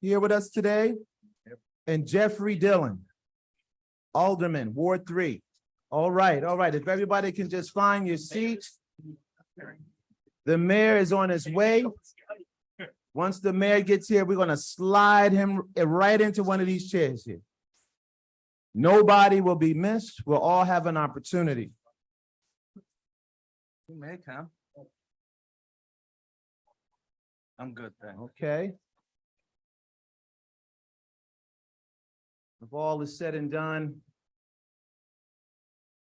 here with us today. And Jeffrey Dillon, Alderman, Ward 3. All right. If everybody can just find your seats. The mayor is on his way. Once the mayor gets here, we're going to slide him right into one of these chairs here. Nobody will be missed. We'll all have an opportunity. You may come. I'm good then. Okay. If all is said and done,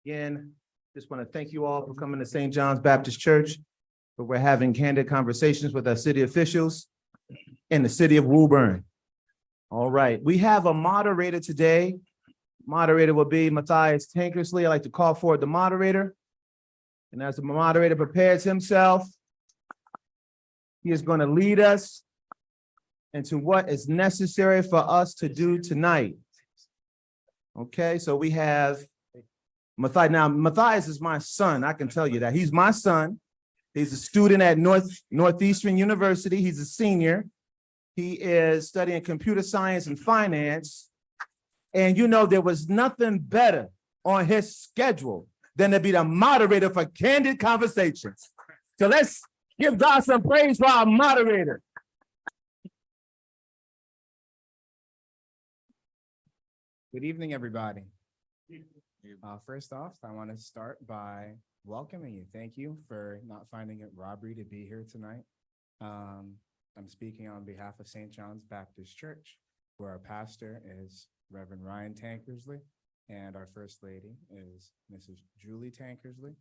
again, just want to thank you all for coming to St. John's Baptist Church, where we're having candid conversations with our city officials in the city of Woburn. All right, we have a moderator today. Moderator will be Matthias Tankersley. I'd like to call forward the moderator. And as the moderator prepares himself, he is going to lead us into what is necessary for us to do tonight. Okay, so we have Matthias. Now, Matthias is my son. I can tell you that. He's my son. He's a student at Northeastern University. He's a senior. He is studying computer science and finance. And you know, there was nothing better on his schedule than to be the moderator for Candid Conversations. So let's give God some praise for our moderator. Good evening, everybody. First off, I want to start by welcoming you. Thank you for not finding it robbery to be here tonight. I'm speaking on behalf of St. John's Baptist Church, where our pastor is Reverend Ryan Tankersley, and our First Lady is Mrs. Julie Tankersley.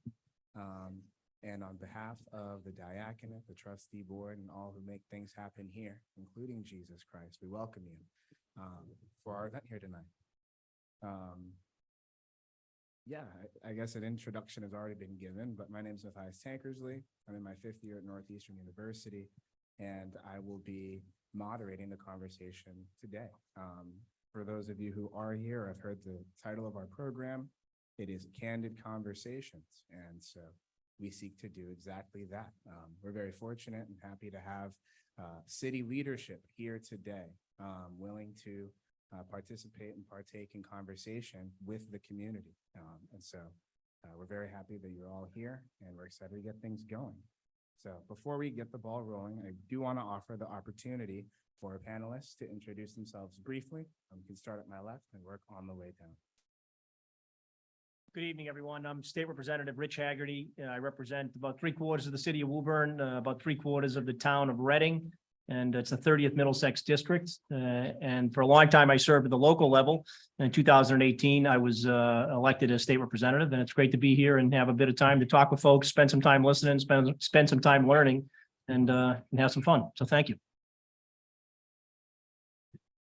And on behalf of the diaconate, the trustee board, and all who make things happen here, including Jesus Christ, we welcome you for our event here tonight. I guess an introduction has already been given, but my name is Matthias Tankersley. I'm in my 5th year at Northeastern University, and I will be moderating the conversation today. For those of you who are here, I've heard the title of our program. It is Candid Conversations, and so we seek to do exactly that. We're very fortunate and happy to have city leadership here today, willing to participate and partake in conversation with the community. And so we're very happy that you're all here, and we're excited to get things going. So before we get the ball rolling, I do want to offer the opportunity for our panelists to introduce themselves briefly. We can start at my left and work on the way down. Good evening, everyone. I'm State Representative Rich Haggerty. I represent about 3/4 of the city of Woburn, about 3/4 of the town of Reading, and it's the 30th Middlesex District. And for a long time, I served at the local level. In 2018, I was elected as state representative, and it's great to be here and have a bit of time to talk with folks, spend some time listening, spend some time learning, and have some fun. So thank you.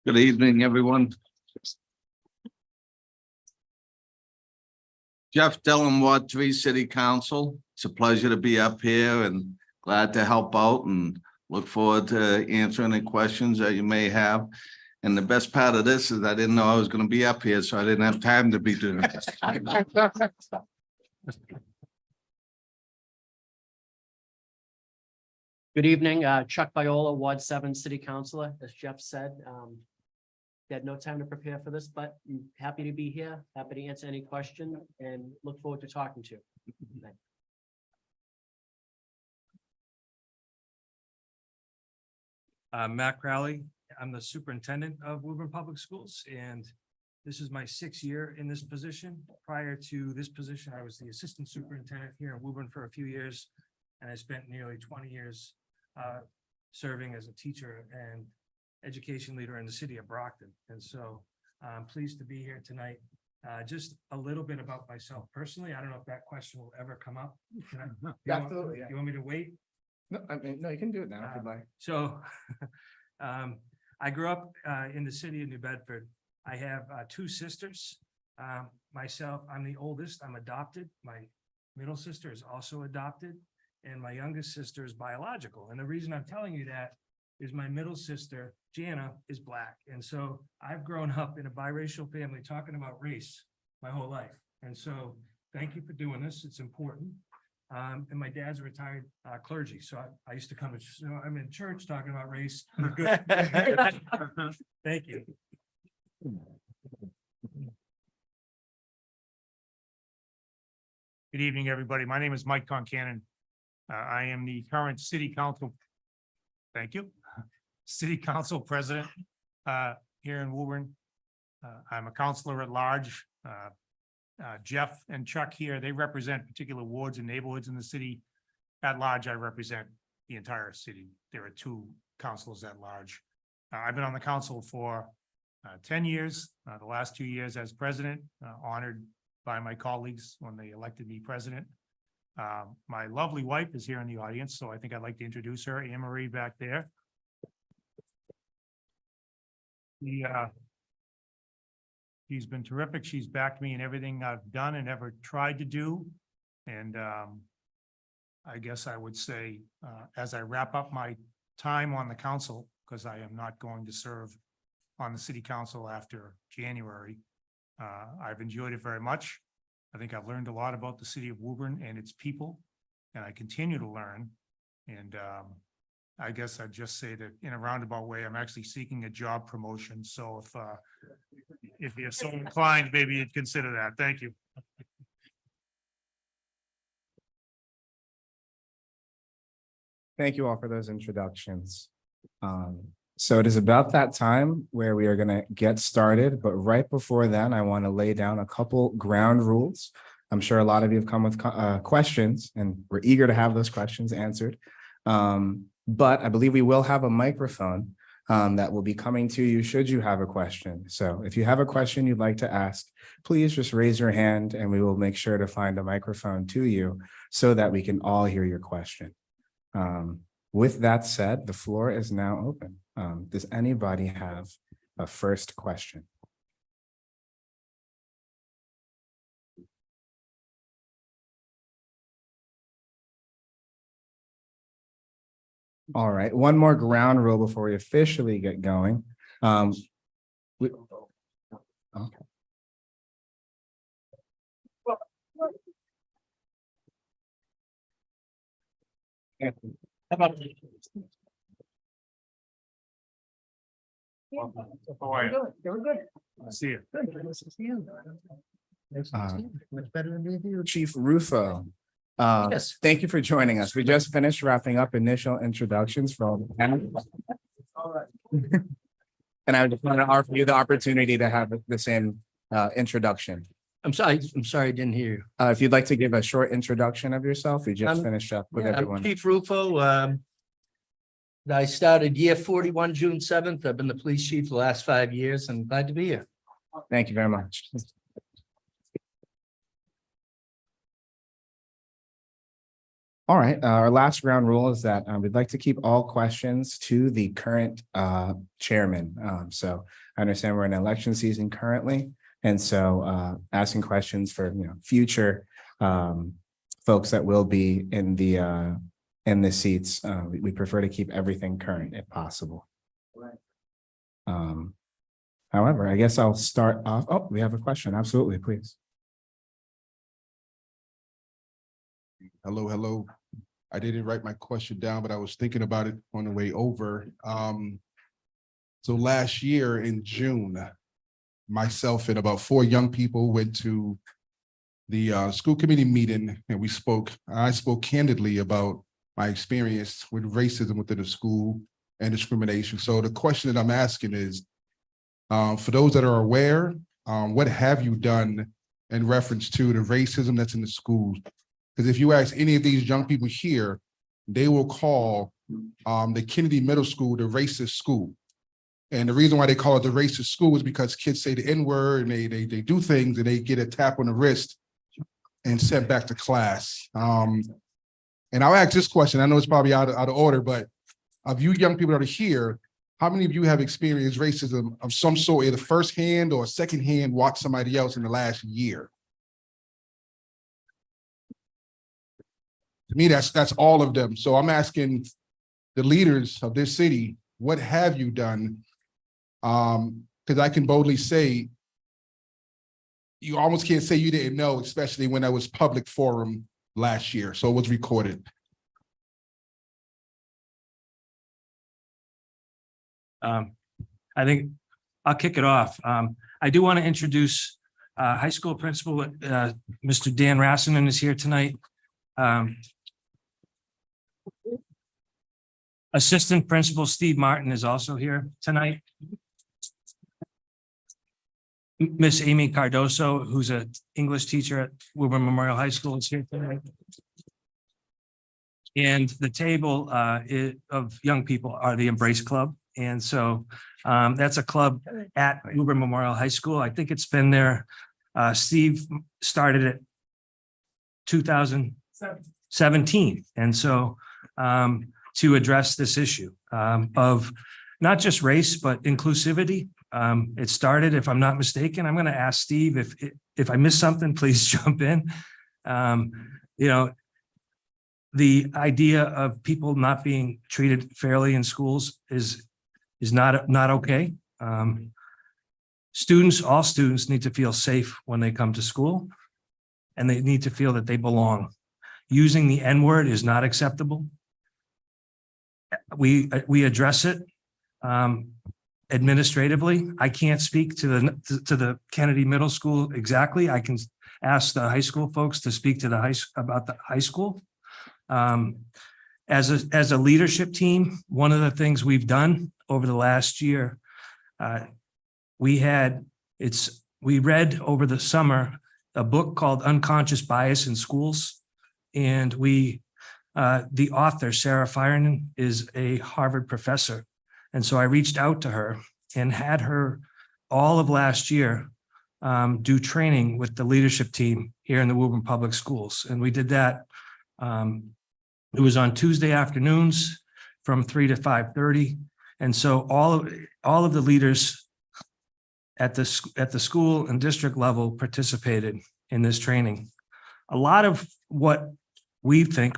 Good evening, everyone. Jeff Dillon, Ward 3 City Council. It's a pleasure to be up here and glad to help out and look forward to answering any questions that you may have. And the best part of this is I didn't know I was going to be up here, so I didn't have time to be doing this. Good evening, Chuck Viola, Ward 7 City Councilor. As Jeff said, had no time to prepare for this, but I'm happy to be here, happy to answer any question, and look forward to talking to you. Matt Crowley. I'm the superintendent of Woburn Public Schools, and this is my 6th year in this position. Prior to this position, I was the assistant superintendent here in Woburn for a few years, and I spent nearly 20 years serving as a teacher and education leader in the city of Brockton. And so I'm pleased to be here tonight. Just a little bit about myself personally. I don't know if that question will ever come up. Absolutely. You want me to wait? No, no, you can do it now if you'd like. So I grew up in the city of New Bedford. I have 2 sisters. Myself, I'm the oldest. I'm adopted. My middle sister is also adopted, and my youngest sister is biological. And the reason I'm telling you that is my middle sister, Jana, is Black. And so I've grown up in a biracial family talking about race my whole life. And so thank you for doing this. It's important. And my dad's a retired clergy, so I used to come to, so I'm in church talking about race. Thank you. Good evening, everybody. My name is Mike Concanon. I am the current city council. Thank you. City council president here in Woburn. I'm a counselor at large. Jeff and Chuck here, they represent particular wards and neighborhoods in the city. At large, I represent the entire city. There are 2 councilors at large. I've been on the council for 10 years, the last 2 years as president, honored by my colleagues when they elected me president. My lovely wife is here in the audience, so I think I'd like to introduce her, Anne Marie back there. She's been terrific. She's backed me in everything I've done and ever tried to do. And I guess I would say, as I wrap up my time on the council, because I am not going to serve on the city council after January, I've enjoyed it very much. I think I've learned a lot about the city of Woburn and its people, and I continue to learn. And I guess I'd just say that in a roundabout way, I'm actually seeking a job promotion. So if you're so inclined, maybe you'd consider that. Thank you. Thank you all for those introductions. So it is about that time where we are going to get started, but right before then, I want to lay down a couple ground rules. I'm sure a lot of you have come with questions, and we're eager to have those questions answered. But I believe we will have a microphone that will be coming to you should you have a question. So if you have a question you'd like to ask, please just raise your hand and we will make sure to find a microphone to you so that we can all hear your question. With that said, the floor is now open. Does anybody have a first question? All right, one more ground rule before we officially get going. Okay. How are you? See you. Much better than you. Chief Rufo. Yes. Thank you for joining us. We just finished wrapping up initial introductions from. And I just want to offer you the opportunity to have the same introduction. I'm sorry, I didn't hear you. If you'd like to give a short introduction of yourself, we just I'm- finished up with Yeah, I'm everyone. Chief Rufo. I started year 41, June 7th. I've been the police chief the last 5 years and glad to be here. Thank you very much. All right, our last ground rule is that we'd like to keep all questions to the current chairman. So I understand we're in election season currently, and so asking questions for future folks that will be in the seats, we prefer to keep everything current if possible. However, I guess I'll start off. Oh, we have a question. Absolutely, please. Hello, hello. I didn't write my question down, but I was thinking about it on the way over. So last year in June, myself and about 4 young people went to the school committee meeting, and I spoke candidly about my experience with racism within the school and discrimination. So the question that I'm asking is, for those that are aware, what have you done in reference to the racism that's in the schools? Because if you ask any of these young people here, they will call the Kennedy Middle School the racist school. And the reason why they call it the racist school is because kids say the N-word and they do things and they get a tap on the wrist and sent back to class. And I'll ask this question. I know it's probably out of order, but of you young people that are here, how many of you have experienced racism of some sort, either firsthand or secondhand, watch somebody else in the last year? To me, that's all of them. So I'm asking the leaders of this city, what have you done? Because I can boldly say, you almost can't say you didn't know, especially when that was public forum last year, so it was recorded. I think I'll kick it off. I do want to introduce high school principal, Mr. Dan Rasmussen is here tonight. Assistant Principal Steve Martin is also here tonight. Miss Amy Cardoso, who's an English teacher at Woburn Memorial High School, is here tonight. And the table of young people are the Embrace Club. And so that's a club at Woburn Memorial High School. I think it's been there. Steve started it 2017. And so to address this issue of not just race, but inclusivity. It started, if I'm not mistaken, I'm going to ask Steve if I missed something, please jump in. You know, the idea of people not being treated fairly in schools is not okay. All students need to feel safe when they come to school, and they need to feel that they belong. Using the N-word is not acceptable. We address it administratively. I can't speak to the Kennedy Middle School exactly. I can ask the high school folks to speak to about the high school. As a leadership team, one of the things we've done over the last year, we read over the summer a book called Unconscious Bias in Schools, and the author, Sarah Fireman, is a Harvard professor. And so I reached out to her and had her all of last year do training with the leadership team here in the Woburn Public Schools. And we did that. It was on Tuesday afternoons from 3 to 5:30. And so all of the leaders at the school and district level participated in this training. A lot of what we think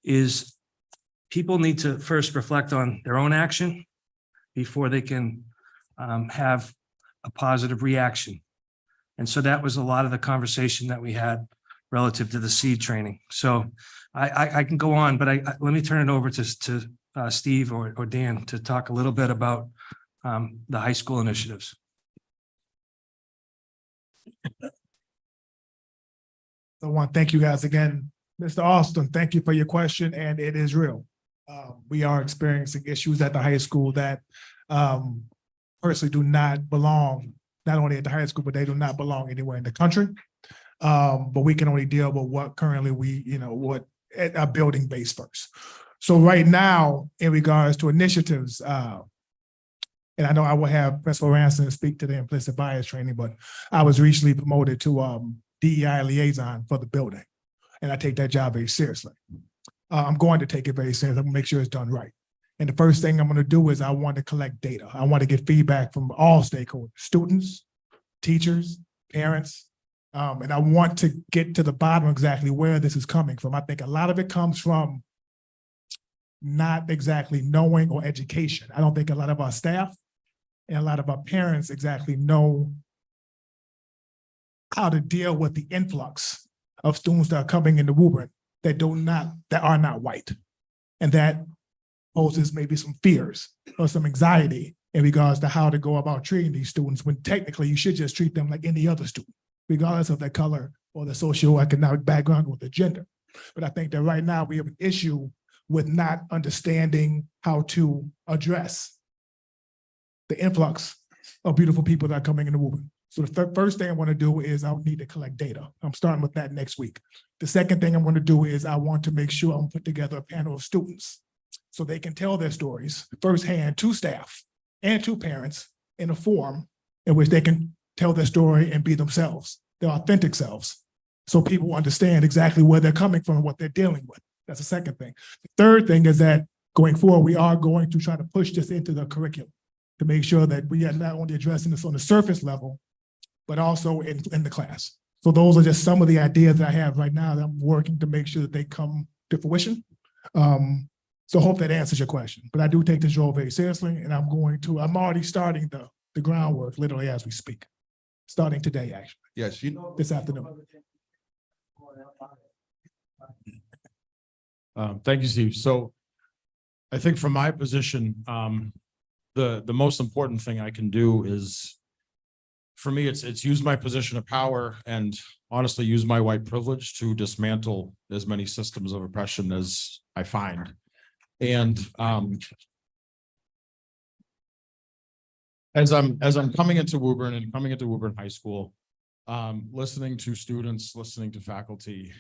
is people need to first reflect on their own action before they can have a positive reaction. And so that was a lot of the conversation that we had relative to the seed training. So I can go on, but let me turn it over to Steve or Dan to talk a little bit about the high school initiatives. I want to thank you guys again. Mr. Austin, thank you for your question, and it is real. We are experiencing issues at the high school that personally do not belong, not only at the high school, but they do not belong anywhere in the country. But we can only deal with what currently what at our building base first. So right now, in regards to initiatives, and I know I will have Principal Ransom speak to the implicit bias training, but I was recently promoted to DEI liaison for the building. And I take that job very seriously. I'm going to take it very seriously. I'm gonna make sure it's done right. And the first thing I'm gonna do is I want to collect data. I want to get feedback from all stakeholders, students, teachers, parents. And I want to get to the bottom of exactly where this is coming from. I think a lot of it comes from not exactly knowing or education. I don't think a lot of our staff and a lot of our parents exactly know how to deal with the influx of students that are coming into Woburn that are not white. And that poses maybe some fears or some anxiety in regards to how to go about treating these students, when technically you should just treat them like any other student, regardless of their color or their socioeconomic background or their gender. But I think that right now we have an issue with not understanding how to address the influx of beautiful people that are coming into Woburn. So the first thing I want to do is I need to collect data. I'm starting with that next week. The second thing I'm going to do is I want to make sure I'm put together a panel of students so they can tell their stories firsthand to staff and to parents in a forum in which they can tell their story and be themselves, their authentic selves, so people understand exactly where they're coming from and what they're dealing with. That's the second thing. The third thing is that going forward, we are going to try to push this into the curriculum to make sure that we are not only addressing this on the surface level, but also in the class. So those are just some of the ideas that I have right now that I'm working to make sure that they come to fruition. So I hope that answers your question, but I do take this role very seriously, and I'm already starting the groundwork literally as we speak, starting today, actually, Yes, this afternoon. Thank you, Steve. So I think from my position, the most important thing I can do is, for me, it's use my position of power and honestly use my white privilege to dismantle as many systems of oppression as I find. And as I'm coming into Woburn and coming into Woburn High School, listening to students, listening to faculty,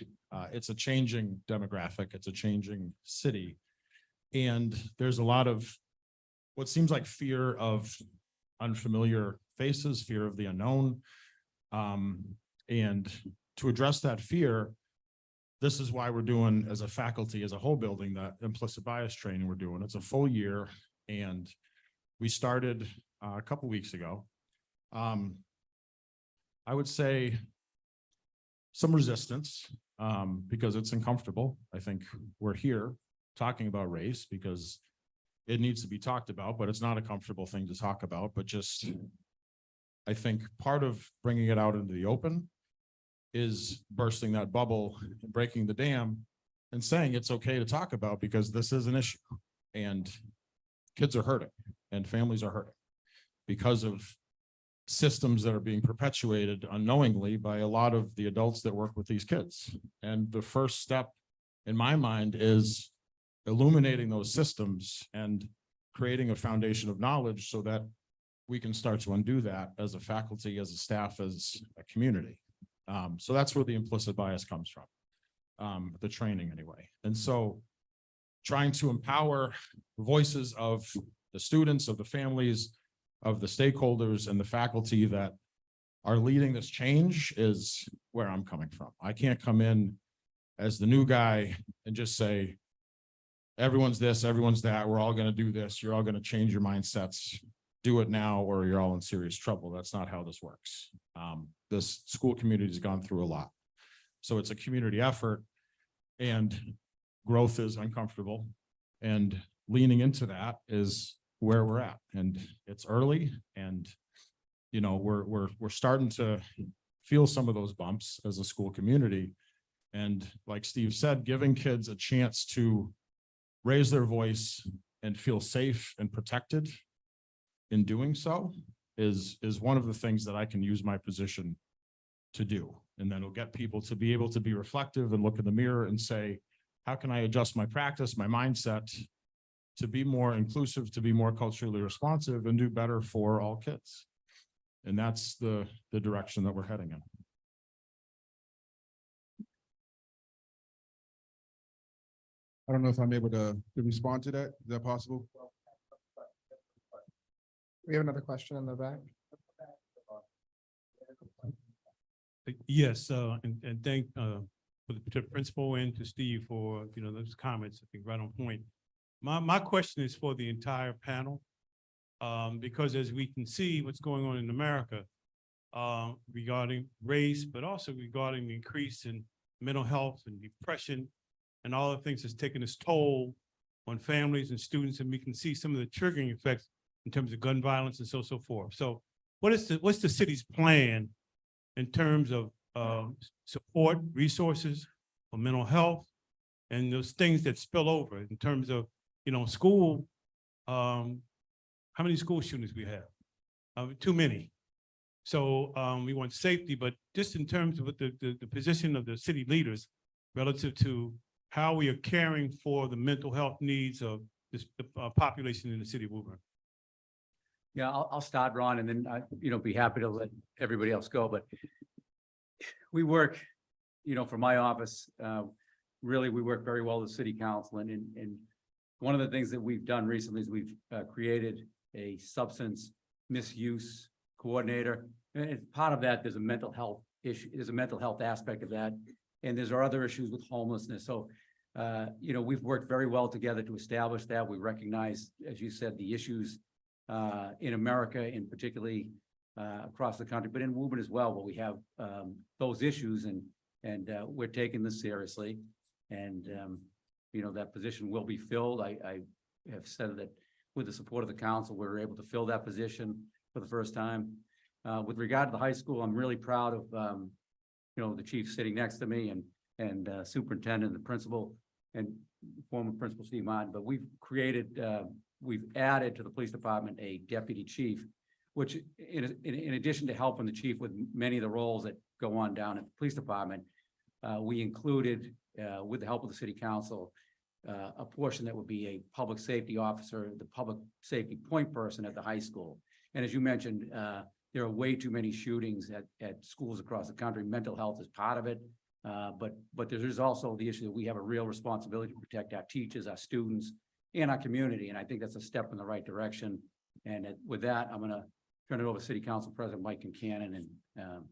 it's a changing demographic, it's a changing city. And there's a lot of what seems like fear of unfamiliar faces, fear of the unknown. And to address that fear, this is why we're doing, as a faculty, as a whole building, that implicit bias training we're doing. It's a full year, and we started a couple weeks ago. I would say some resistance, because it's uncomfortable. I think we're here talking about race because it needs to be talked about, but it's not a comfortable thing to talk about. But just, I think part of bringing it out into the open is bursting that bubble, breaking the dam, and saying it's okay to talk about because this is an issue, and kids are hurting and families are hurting because of systems that are being perpetuated unknowingly by a lot of the adults that work with these kids. And the first step in my mind is illuminating those systems and creating a foundation of knowledge so that we can start to undo that as a faculty, as a staff, as a community. So that's where the implicit bias comes from, the training anyway. And so trying to empower voices of the students, of the families, of the stakeholders and the faculty that are leading this change is where I'm coming from. I can't come in as the new guy and just say, everyone's this, everyone's that, we're all going to do this, you're all going to change your mindsets, do it now or you're all in serious trouble. That's not how this works. This school community has gone through a lot. So it's a community effort, and growth is uncomfortable, and leaning into that is where we're at. And it's early, and you know, we're starting to feel some of those bumps as a school community. And like Steve said, giving kids a chance to raise their voice and feel safe and protected in doing so is one of the things that I can use my position to do. And then it'll get people to be able to be reflective and look in the mirror and say, how can I adjust my practice, my mindset to be more inclusive, to be more culturally responsive and do better for all kids? And that's the direction that we're heading in. I don't know if I'm able to respond to that. Is that possible? We have another question in the back. Yes, and thank for the principal and to Steve for, you know, those comments, I think right on point. My question is for the entire panel, because as we can see what's going on in America regarding race, but also regarding the increase in mental health and depression and all the things that's taken its toll on families and students, and we can see some of the triggering effects in terms of gun violence and so forth. So what's the city's plan in terms of support, resources for mental health, and those things that spill over in terms of, you know, school? How many school shootings we have? Too many. So we want safety, but just in terms of the position of the city leaders relative to how we are caring for the mental health needs of this population in the city of Woburn. Yeah, I'll start, Ron, and then be happy to let everybody else go. But we work, for my office, really, we work very well with city council. And one of the things that we've done recently is we've created a substance misuse coordinator. And as part of that, there's a mental health issue, there's a mental health aspect of that. And there's our other issues with homelessness. So, we've worked very well together to establish that. We recognize, as you said, the issues in America, and particularly across the country, but in Woburn as well, where we have those issues, and we're taking this seriously. And that position will be filled. I have said that with the support of the council, we were able to fill that position for the first time. With regard to the high school, I'm really proud of the chief sitting next to me, and and superintendent, the principal, and former principal Steve Martin, but we've added to the police department a deputy chief, which in addition to helping the chief with many of the roles that go on down at the police department, we included, with the help of the city council, a portion that would be a public safety officer, the public safety point person at the high school. And as you mentioned, there are way too many shootings at schools across the country. Mental health is part of it. But there's also the issue that we have a real responsibility to protect our teachers, our students, and our community. And I think that's a step in the right direction. And with that, I'm gonna turn it over to City Council President Mike Concanon, and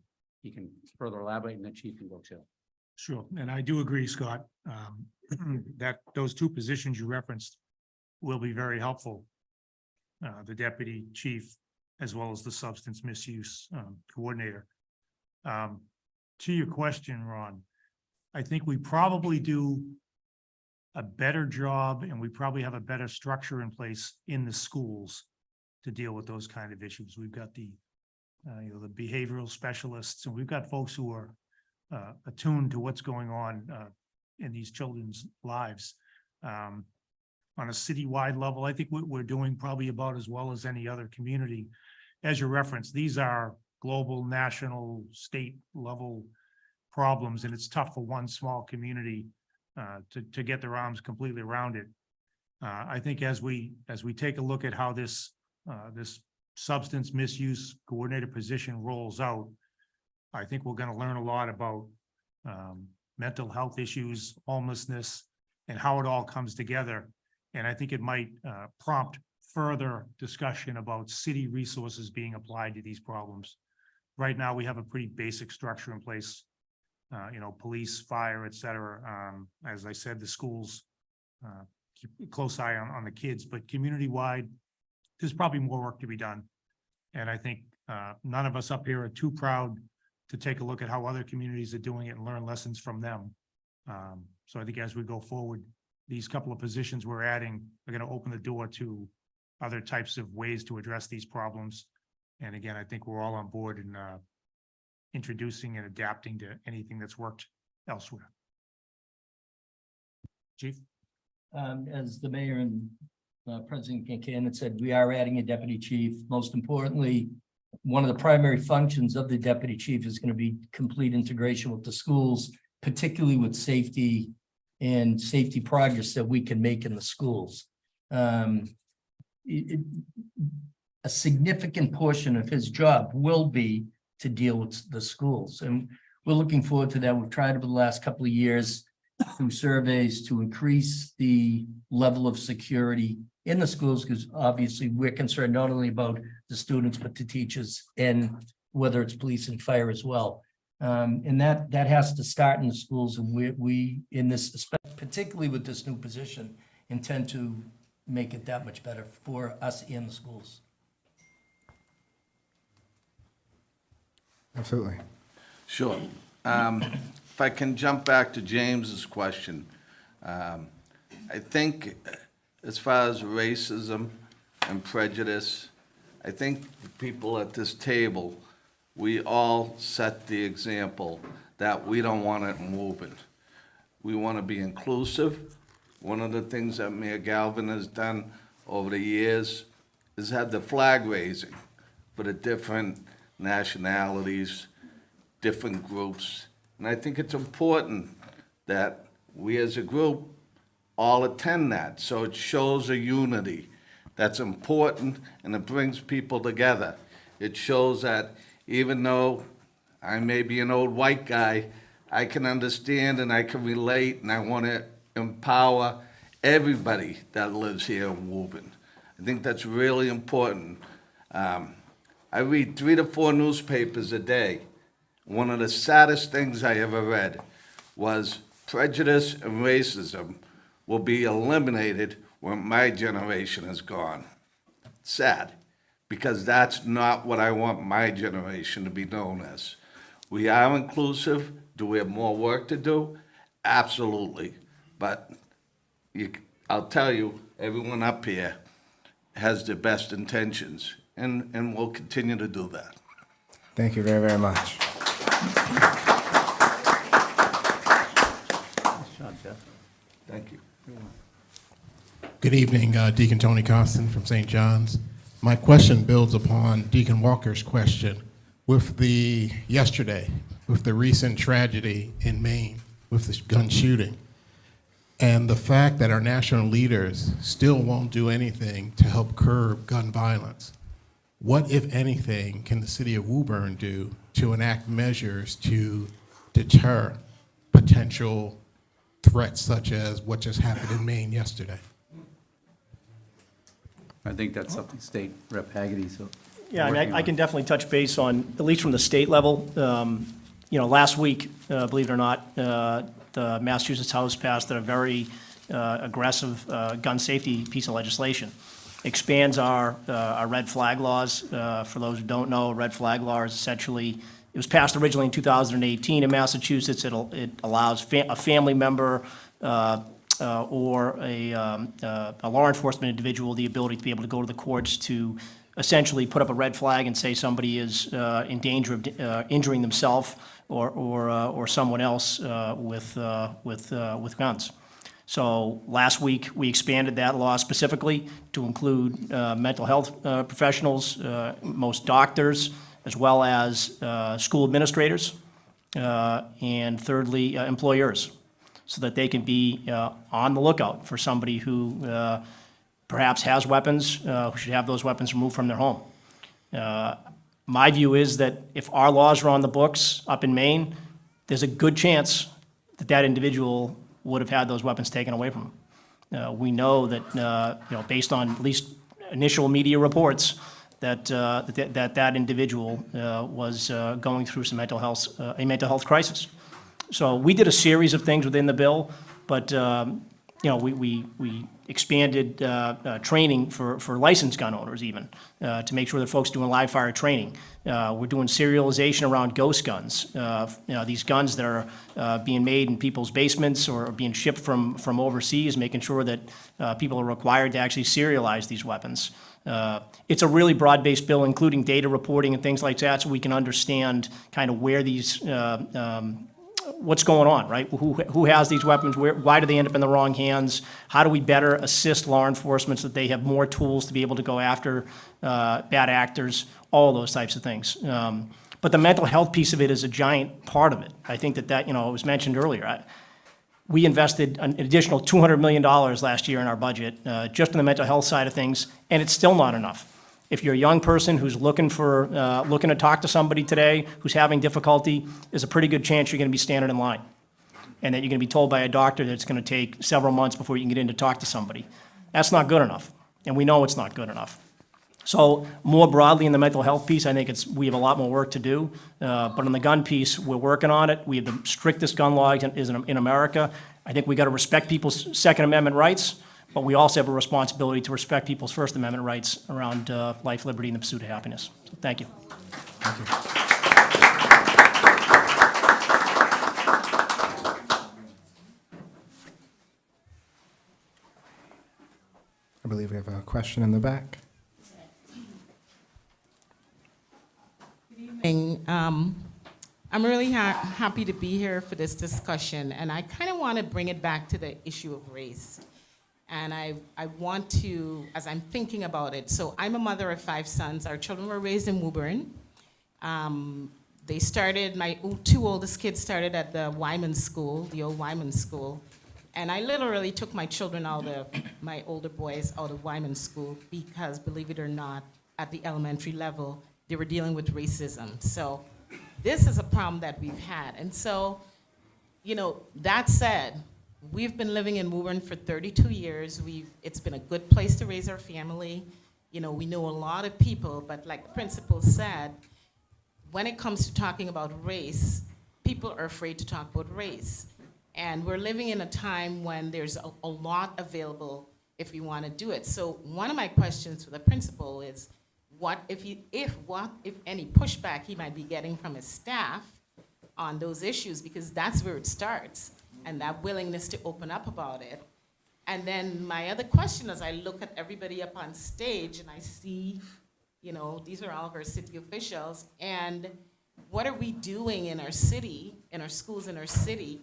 he can further elaborate, and then Chief can go too. Sure, and I do agree, Scott, that those two positions you referenced will be very helpful. The deputy chief, as well as the substance misuse coordinator. To your question, Ron, I think we probably do a better job, and we probably have a better structure in place in the schools to deal with those kind of issues. We've got the behavioral specialists, and we've got folks who are attuned to what's going on in these children's lives. On a citywide level, I think we're doing probably about as well as any other community. As you referenced, these are global, national, state level problems, and it's tough for one small community to get their arms completely around it. I think as we take a look at how this substance misuse coordinator position rolls out, I think we're going to learn a lot about mental health issues, homelessness, and how it all comes together. And I think it might prompt further discussion about city resources being applied to these problems. Right now, we have a pretty basic structure in place, police, fire, et cetera. As I said, the schools keep a close eye on the kids, but community-wide, there's probably more work to be done. And I think none of us up here are too proud to take a look at how other communities are doing it and learn lessons from them. So I think as we go forward, these couple of positions we're adding are going to open the door to other types of ways to address these problems. And again, I think we're all on board in introducing and adapting to anything that's worked elsewhere. Chief? As the mayor and President Concanon said, we are adding a deputy chief. Most importantly, one of the primary functions of the deputy chief is going to be complete integration with the schools, particularly with safety and safety progress that we can make in the schools. A significant portion of his job will be to deal with the schools, and we're looking forward to that. We've tried over the last couple of years through surveys to increase the level of security in the schools, because obviously we're concerned not only about the students, but the teachers, and whether it's police and fire as well. And that has to start in the schools, and we in this, particularly with this new position, intend to make it that much better for us in the schools. Absolutely. Sure. If I can jump back to James's question, I think as far as racism and prejudice, I think the people at this table, we all set the example that we don't want it in Woburn. We want to be inclusive. One of the things that Mayor Galvin has done over the years is had the flag raising for the different nationalities, different groups. And I think it's important that we as a group all attend that. So it shows a unity that's important, and it brings people together. It shows that even though I may be an old white guy, I can understand and I can relate, and I want to empower everybody that lives here in Woburn. I think that's really important. I read 3 to 4 newspapers a day. One of the saddest things I ever read was prejudice and racism will be eliminated when my generation is gone. Sad, because that's not what I want my generation to be known as. We are inclusive. Do we have more work to do? Absolutely. But I'll tell you, everyone up here has the best intentions, and we'll continue to do that. Thank you very, very much. job, Jeff. Thank you. Good evening, Deacon Tony Constant from St. John's. My question builds upon Deacon Walker's question. With the recent tragedy in Maine, with the gun shooting, and the fact that our national leaders still won't do anything to help curb gun violence, what, if anything, can the city of Woburn do to enact measures to deter potential threats such as what just happened in Maine yesterday? I think that's something State Rep Haggerty, so. Yeah, I mean, I can definitely touch base on, at least from the state level. Last week, believe it or not, the Massachusetts House passed a very aggressive gun safety piece of legislation. Expands our red flag laws. For those who don't know, red flag law is essentially, it was passed originally in 2018 in Massachusetts. It allows a family member or a law enforcement individual the ability to be able to go to the courts to essentially put up a red flag and say somebody is in danger of injuring themselves or someone else with guns. So last week, we expanded that law specifically to include mental health professionals, most doctors, as well as school administrators, and thirdly, employers, so that they can be on the lookout for somebody who perhaps has weapons, who should have those weapons removed from their home. My view is that if our laws are on the books up in Maine, there's a good chance that that individual would have had those weapons taken away from him. We know that, based on at least initial media reports, that that individual was going through some a mental health crisis. So we did a series of things within the bill, but we expanded training for licensed gun owners even to make sure that folks doing live fire training. We're doing serialization around ghost guns. These guns that are being made in people's basements or being shipped from overseas, making sure that people are required to actually serialize these weapons. It's a really broad-based bill, including data reporting and things like that, so we can understand kind of where these what's going on, right? Who has these weapons? Why do they end up in the wrong hands? How do we better assist law enforcement so that they have more tools to be able to go after bad actors? All those types of things. But the mental health piece of it is a giant part of it. I think that it was mentioned earlier. We invested an additional $200 million last year in our budget just on the mental health side of things, and it's still not enough. If you're a young person who's looking to talk to somebody today who's having difficulty, there's a pretty good chance you're going to be standing in line, and that you're going to be told by a doctor that it's going to take several months before you can get in to talk to somebody. That's not good enough, and we know it's not good enough. So more broadly in the mental health piece, I think we have a lot more work to do. But on the gun piece, we're working on it. We have the strictest gun laws in America. I think we got to respect people's Second Amendment rights, but we also have a responsibility to respect people's First Amendment rights around life, liberty, and the pursuit of happiness. So thank you. I believe we have a question in the back. I'm really happy to be here for this discussion, and I kind of want to bring it back to the issue of race. And I want to, as I'm thinking about it, so I'm a mother of 5 sons. Our children were raised in Woburn. They started, my 2 oldest kids started at the Wyman School, the old Wyman School. And I literally took my children my older boys out of Wyman School because, believe it or not, at the elementary level, they were dealing with racism. So this is a problem that we've had. And so, that said, we've been living in Woburn for 32 years. It's been a good place to raise our family. We know a lot of people, but like the principal said, when it comes to talking about race, people are afraid to talk about race. And we're living in a time when there's a lot available if we want to do it. So one of my questions for the principal is, what if any pushback he might be getting from his staff on those issues, because that's where it starts, and that willingness to open up about it. And then my other question, as I look at everybody up on stage and I see, these are all of our city officials, and what are we doing in our city, in our schools in our city,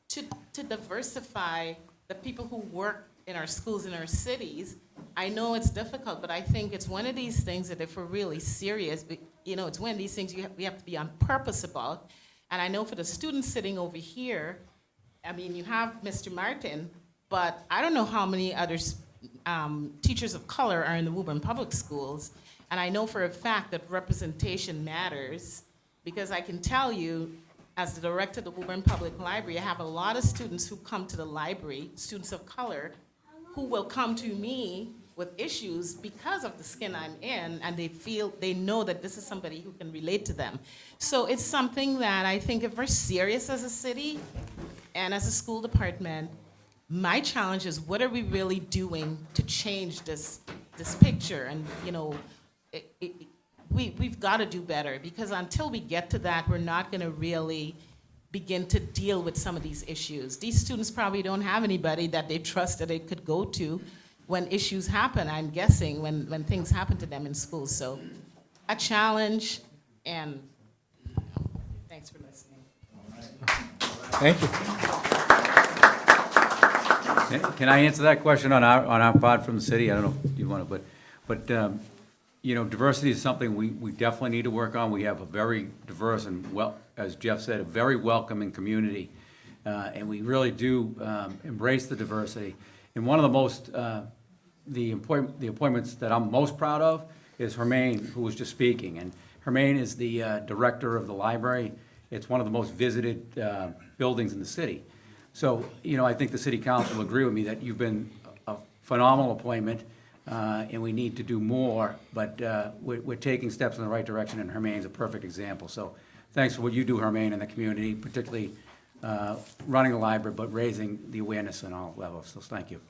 to diversify the people who work in our schools, in our cities. I know it's difficult, but I think it's one of these things that if we're really serious, it's one of these things we have to be on purpose about. And I know for the students sitting over here, I mean, you have Mr. Martin, but I don't know how many others, teachers of color are in the Woburn Public Schools. And I know for a fact that representation matters, because I can tell you, as the director of the Woburn Public Library, I have a lot of students who come to the library, students of color, who will come to me with issues because of the skin I'm in, and they know that this is somebody who can relate to them. So it's something that I think if we're serious as a city and as a school department, my challenge is, what are we really doing to change this picture? And, we've got to do better, because until we get to that, we're not going to really begin to deal with some of these issues. These students probably don't have anybody that they trust that they could go to when issues happen, I'm guessing, when things happen to them in school. So a challenge, and thanks for listening. Thank you. Can I answer that question on our part from the city? I don't know if you want to, but diversity is something we definitely need to work on. We have a very diverse and, as Jeff said, a very welcoming community. And we really do embrace the diversity. And one of the most, the appointments that I'm most proud of is Hermaine, who was just speaking. And Hermaine is the director of the library. It's one of the most visited buildings in the city. So, I think the city council will agree with me that you've been a phenomenal appointment, and we need to do more, but we're taking steps in the right direction, and Hermaine's a perfect example. So thanks for what you do, Hermaine, in the community, particularly running the library, but raising the awareness on all levels. So thank you.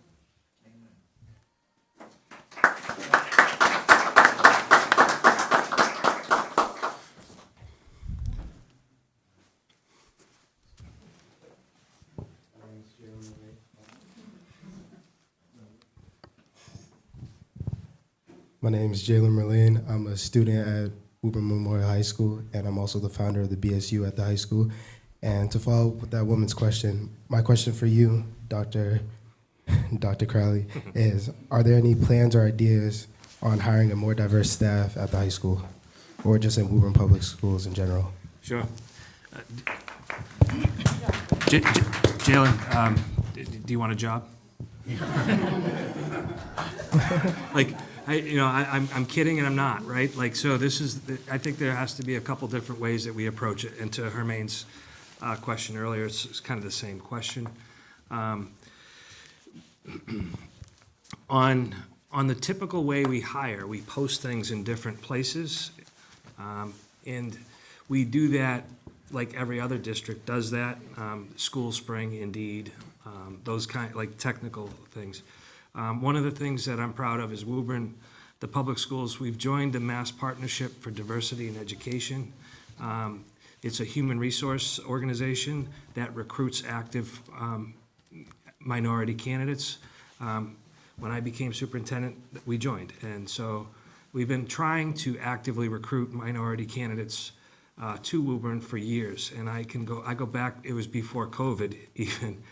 My name is Jalen Merlin. I'm a student at Woburn Memorial High School, and I'm also the founder of the BSU at the high school. And to follow up with that woman's question, my question for you, Dr. Crowley, is, are there any plans or ideas on hiring a more diverse staff at the high school, or just in Woburn Public Schools in general? Sure. Jalen, do you want a job? I'm kidding and I'm not, right? So I think there has to be a couple different ways that we approach it. And to Hermaine's question earlier, it's kind of the same question. On the typical way we hire, we post things in different places. And we do that like every other district does that. School Spring, Indeed, those technical things. One of the things that I'm proud of is Woburn, the public schools, we've joined the Mass Partnership for Diversity in Education. It's a human resource organization that recruits active minority candidates. When I became superintendent, we joined. And so we've been trying to actively recruit minority candidates to Woburn for years. And I go back, it was before COVID even,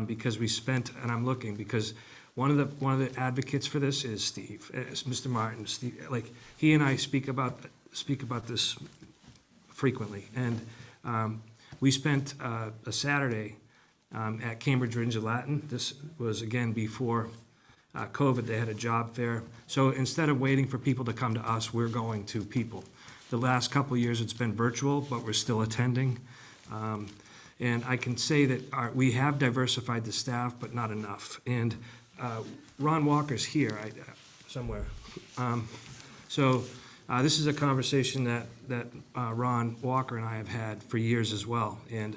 because we spent, and I'm looking, because one of the advocates for this is Steve, is Mr. Martin. Steve, he and I speak about this frequently. And we spent a Saturday at Cambridge Ranger Latin. This was again before COVID. They had a job fair. So instead of waiting for people to come to us, we're going to people. The last couple of years it's been virtual, but we're still attending. And I can say that we have diversified the staff, but not enough. And Ron Walker's here somewhere. This is a conversation that Ron Walker and I have had for years as well. And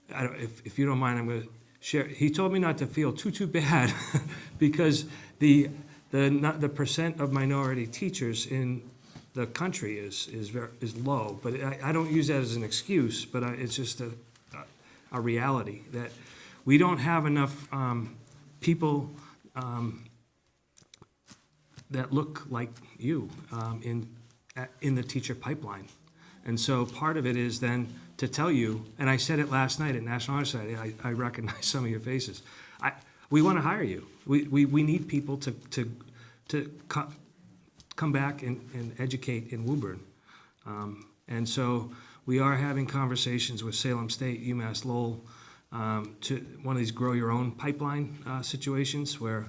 if you don't mind, I'm going to share. He told me not to feel too bad because the percent of minority teachers in the country is low. But I don't use that as an excuse. But it's just a reality that we don't have enough people that look like you in the teacher pipeline. And so part of it is then to tell you, and I said it last night at National Honor Society, I recognize some of your faces. We want to hire you. We need people to come back and educate in Woburn. And so we are having conversations with Salem State, UMass Lowell, to one of these grow your own pipeline situations where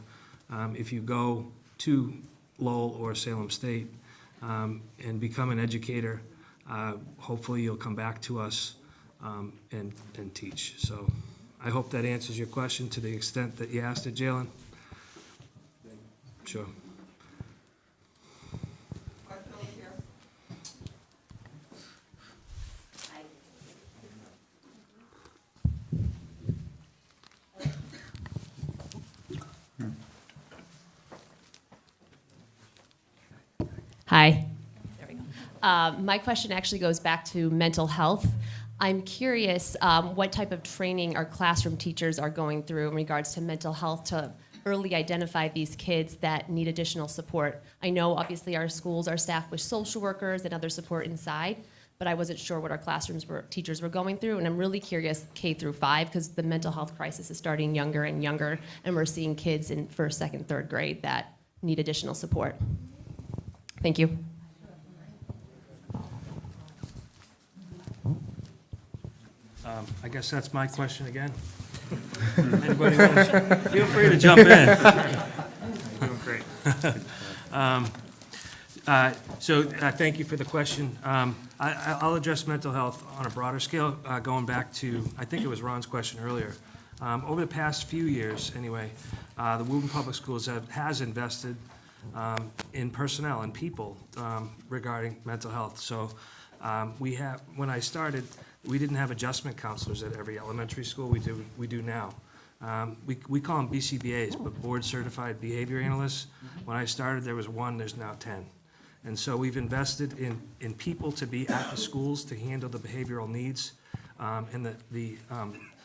if you go to Lowell or Salem State and become an educator, hopefully you'll come back to us and teach. So I hope that answers your question to the extent that you asked it, Jalen. Sure. Hi. There we go. My question actually goes back to mental health. I'm curious what type of training our classroom teachers are going through in regards to mental health to early identify these kids that need additional support. I know obviously our schools are staffed with social workers and other support inside, but I wasn't sure what our teachers were going through, and I'm really curious K through 5 because the mental health crisis is starting younger and younger, and we're seeing kids in first, second, third grade that need additional support. Thank you. I guess that's my question again. Anybody else? Feel free to jump in. Doing great. Thank you for the question. I'll address mental health on a broader scale, going back to, I think it was Ron's question earlier. Over the past few years, anyway, the Woburn Public Schools has invested in personnel and people regarding mental health. So when I started, we didn't have adjustment counselors at every elementary school. We do now. We call them BCBAs, but Board Certified Behavior Analysts. When I started, there was 1, there's now 10. And so we've invested in people to be at the schools to handle the behavioral needs and the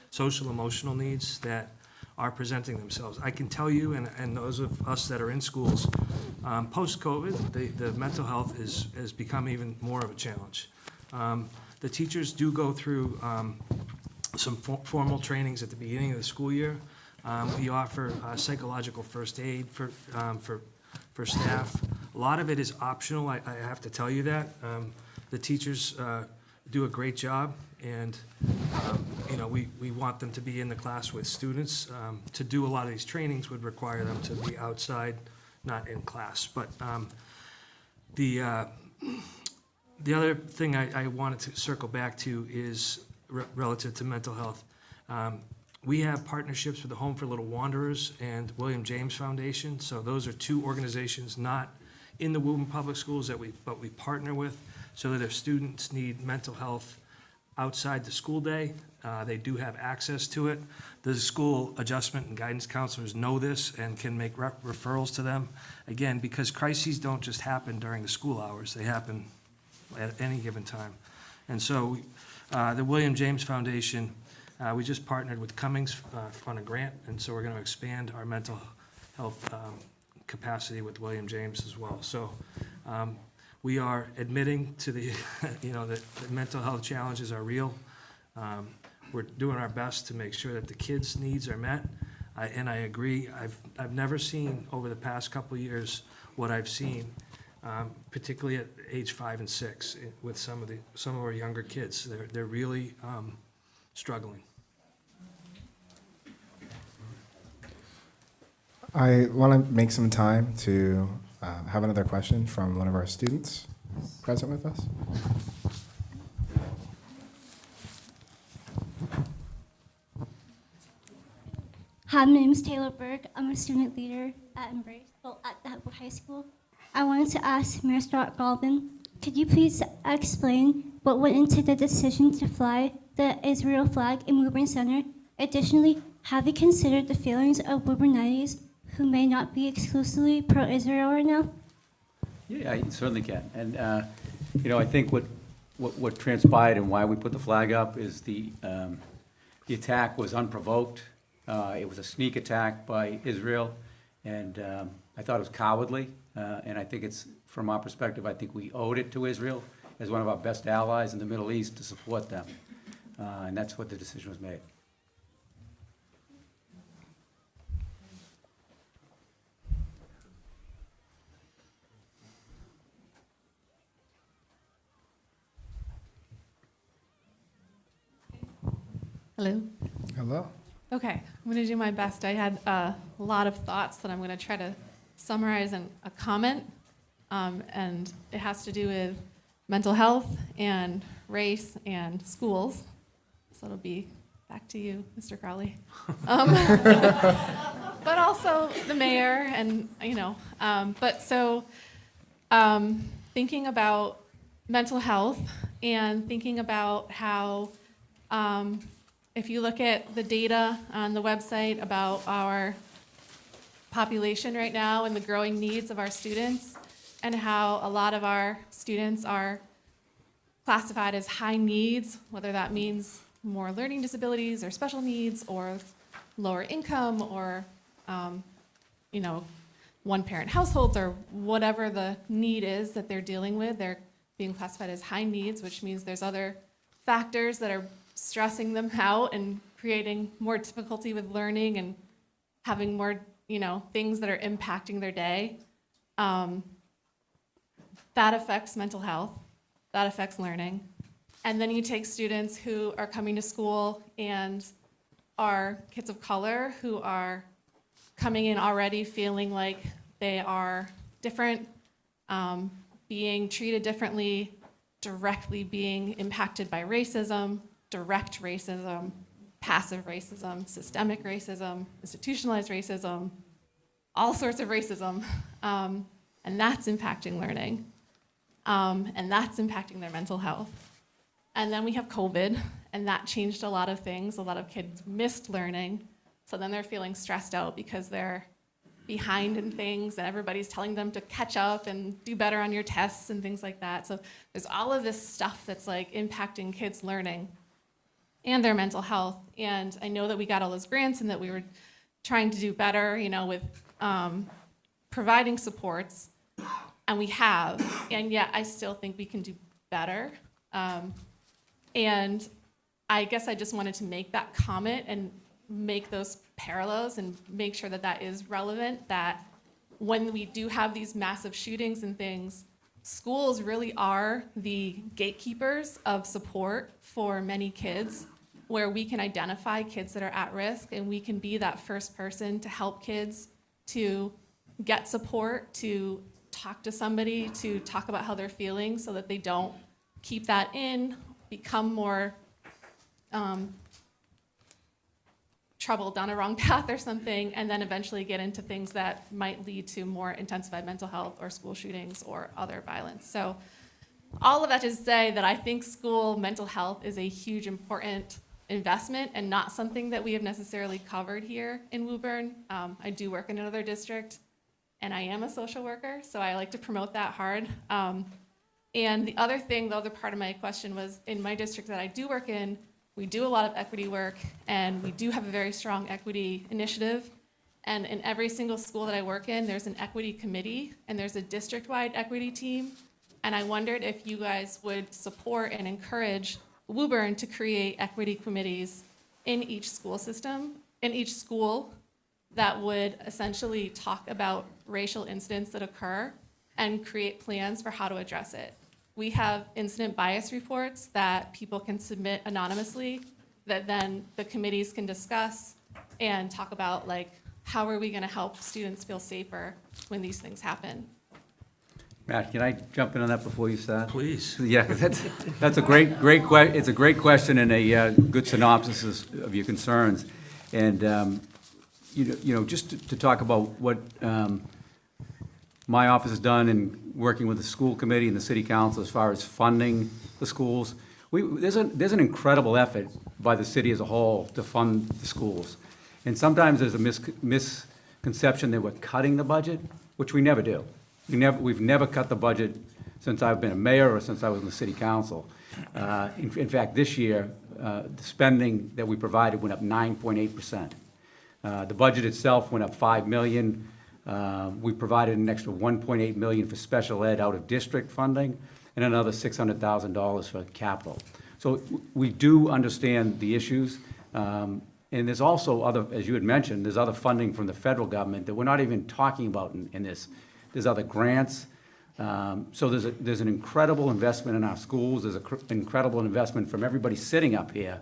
social emotional needs that are presenting themselves. I can tell you, and those of us that are in schools, post-COVID, the mental health has become even more of a challenge. The teachers do go through some formal trainings at the beginning of the school year. We offer psychological first aid for staff. A lot of it is optional, I have to tell you that. The teachers do a great job, and we want them to be in the class with students. To do a lot of these trainings would require them to be outside, not in class. But the other thing I wanted to circle back to is relative to mental health. We have partnerships with the Home for Little Wanderers and William James Foundation. So those are 2 organizations not in the Woburn Public Schools but we partner with, so that if students need mental health outside the school day, they do have access to it. The school adjustment and guidance counselors know this and can make referrals to them. Again, because crises don't just happen during the school hours, they happen at any given time. And so the William James Foundation, we just partnered with Cummings on a grant, and so we're going to expand our mental health capacity with William James as well. So we are admitting to the, that the mental health challenges are real. We're doing our best to make sure that the kids' needs are met. And I agree, I've never seen over the past couple of years what I've seen, particularly at age 5 and 6 with some of our younger kids. They're really struggling. I want to make some time to have another question from one of our students present with us. Hi, my name is Taylor Berg. I'm a student leader at the Hatwood High School. I wanted to ask Mayor Scott Galvin, could you please explain what went into the decision to fly the Israel flag in Woburn Center? Additionally, have you considered the feelings of Woburnites who may not be exclusively pro-Israel right now? Yeah, I certainly can. And, I think what transpired and why we put the flag up is the attack was unprovoked. It was a sneak attack by Israel, and I thought it was cowardly. And I think it's, from our perspective, I think we owed it to Israel as one of our best allies in the Middle East to support them. And that's what the decision was made. Hello. Hello. Okay, I'm going to do my best. I had a lot of thoughts that I'm going to try to summarize in a comment, and it has to do with mental health and race and schools. So it'll be back to you, Mr. Crowley. But also the mayor and, thinking about mental health and thinking about how if you look at the data on the website about our population right now and the growing needs of our students and how a lot of our students are classified as high needs, whether that means more learning disabilities or special needs or lower income or, one-parent households or whatever the need is that they're dealing with, they're being classified as high needs, which means there's other factors that are stressing them out and creating more difficulty with learning and having more, things that are impacting their day. That affects mental health. That affects learning. And then you take students who are coming to school and are kids of color who are coming in already feeling like they are different, being treated differently, directly being impacted by racism, direct racism, passive racism, systemic racism, institutionalized racism, all sorts of racism. And that's impacting learning. And that's impacting their mental health. And then we have COVID, and that changed a lot of things. A lot of kids missed learning. So then they're feeling stressed out because they're behind in things and everybody's telling them to catch up and do better on your tests and things like that. So there's all of this stuff that's like impacting kids' learning and their mental health. And I know that we got all those grants and that we were trying to do better, with providing supports, and we have, and yet I still think we can do better. And I guess I just wanted to make that comment and make those parallels and make sure that that is relevant, that when we do have these massive shootings and things, schools really are the gatekeepers of support for many kids, where we can identify kids that are at risk and we can be that first person to help kids to get support, to talk to somebody, to talk about how they're feeling so that they don't keep that in, become more troubled down a wrong path or something, and then eventually get into things that might lead to more intensified mental health or school shootings or other violence. So all of that to say that I think school mental health is a huge, important investment and not something that we have necessarily covered here in Woburn. I do work in another district, and I am a social worker, so I like to promote that hard. And the other thing, the other part of my question was, in my district that I do work in, we do a lot of equity work, and we do have a very strong equity initiative. And in every single school that I work in, there's an equity committee, and there's a district-wide equity team. And I wondered if you guys would support and encourage Woburn to create equity committees in each school system, in each school, that would essentially talk about racial incidents that occur and create plans for how to address it. We have incident bias reports that people can submit anonymously that then the committees can discuss and talk about, like, how are we going to help students feel safer when these things happen? Matt, can I jump in on that before you start? Please. Yeah, 'cause that's a great it's a great question and a good synopsis of your concerns. And, just to talk about what my office has done in working with the school committee and the city council as far as funding the schools, there's an incredible effort by the city as a whole to fund the schools. And sometimes there's a misconception that we're cutting the budget, which we never do. We've never cut the budget since I've been a mayor or since I was in the city council. In fact, this year, the spending that we provided went up 9.8%. The budget itself went up $5 million. We provided an extra $1.8 million for special ed out of district funding. and another $600,000 for capital. So we do understand the issues. And there's also other, as you had mentioned, there's other funding from the federal government that we're not even talking about in this. There's other grants. So there's an incredible investment in our schools. There's an incredible investment from everybody sitting up here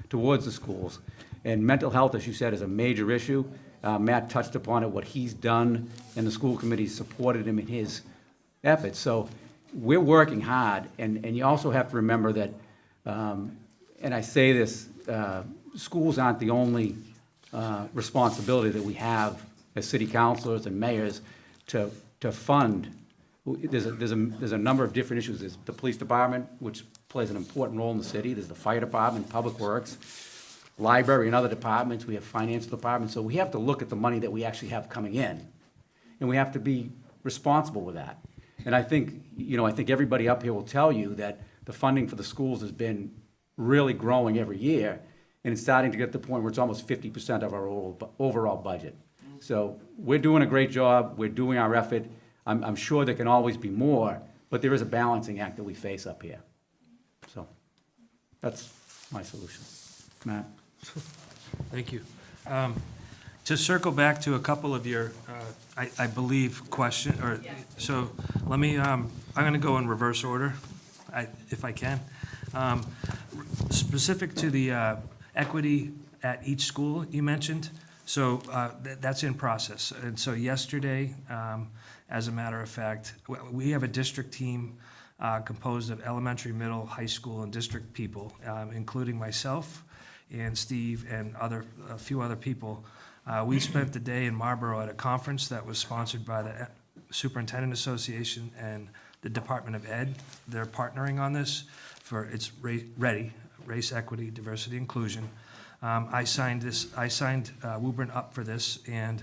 towards the schools. And mental health, as you said, is a major issue. Matt touched upon it, what he's done, and the school committee supported him in his efforts. So we're working hard, and you also have to remember that, and I say this, schools aren't the only responsibility that we have as city councilors and mayors to fund. There's a number of different issues. There's the police department, which plays an important role in the city. There's the fire department, public works, library, and other departments. We have financial departments. So we have to look at the money that we actually have coming in, and we have to be responsible with that. And I think, I think everybody up here will tell you that the funding for the schools has been really growing every year, and it's starting to get to the point where it's almost 50% of our overall budget. So we're doing a great job. We're doing our effort. I'm sure there can always be more, but there is a balancing act that we face up here. So that's my solution. Matt? Thank you. To circle back to a couple of your, I believe, so let me, I'm going to go in reverse order, if I can. Specific to the equity at each school you mentioned, so that's in process. And so yesterday, as a matter of fact, we have a district team composed of elementary, middle, high school, and district people, including myself and Steve and a few other people. We spent the day in Marlboro at a conference that was sponsored by the Superintendent Association and the Department of Ed. They're partnering on this for its READY, Race, Equity, Diversity, Inclusion. I signed Woburn up for this, and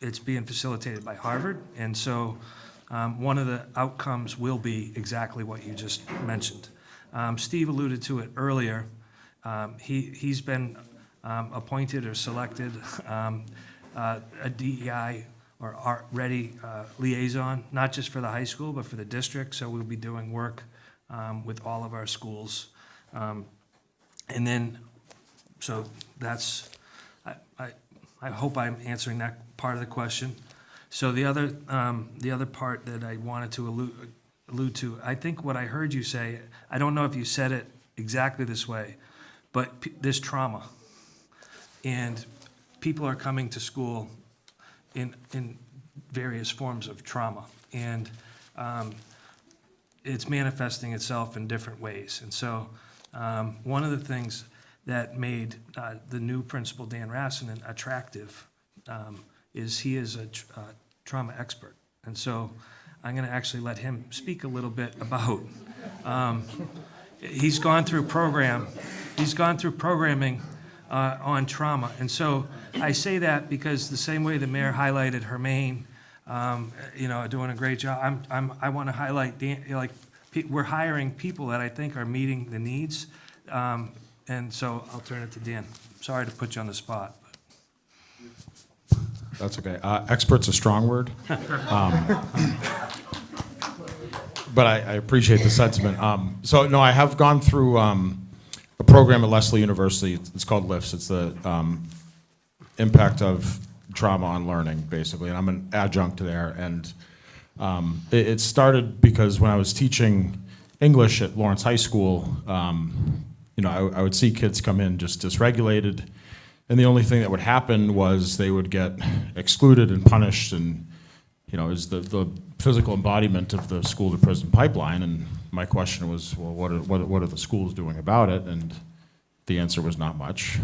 it's being facilitated by Harvard. And so one of the outcomes will be exactly what you just mentioned. Steve alluded to it earlier. He's been appointed or selected a DEI or READY liaison, not just for the high school, but for the district. So we'll be doing work with all of our schools. And then, so that's, I hope I'm answering that part of the question. So the other part that I wanted to allude to, I think what I heard you say, I don't know if you said it exactly this way, but this trauma, and people are coming to school in various forms of trauma, and it's manifesting itself in different ways. And so one of the things that made the new principal, Dan Rassanen, attractive is he is a trauma expert. And so I'm going to actually let him speak a little bit about, he's gone through programming on trauma. And so I say that because the same way the mayor highlighted Hermaine, doing a great job, I want to highlight Dan, we're hiring people that I think are meeting the needs. And so I'll turn it to Dan. Sorry to put you on the spot. That's okay. Expert's a strong word. But I appreciate the sentiment. So no, I have gone through a program at Lesley University. It's called LIFTS. It's the impact of trauma on learning, basically. And I'm an adjunct there. And it started because when I was teaching English at Lawrence High School, I would see kids come in just dysregulated, and the only thing that would happen was they would get excluded and punished, and is the physical embodiment of the school to prison pipeline. And my question was, well, what are the schools doing about it? And the answer was not much,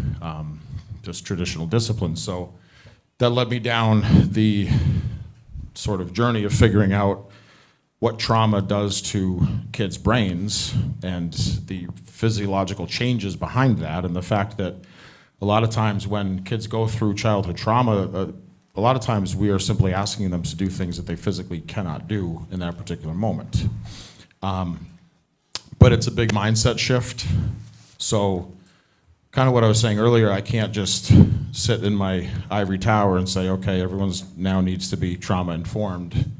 just traditional discipline. So that led me down the sort of journey of figuring out what trauma does to kids' brains and the physiological changes behind that, and the fact that a lot of times when kids go through childhood trauma, a lot of times we are simply asking them to do things that they physically cannot do in that particular moment. But it's a big mindset shift. So kind of what I was saying earlier, I can't just sit in my ivory tower and say, okay, everyone's now needs to be trauma informed.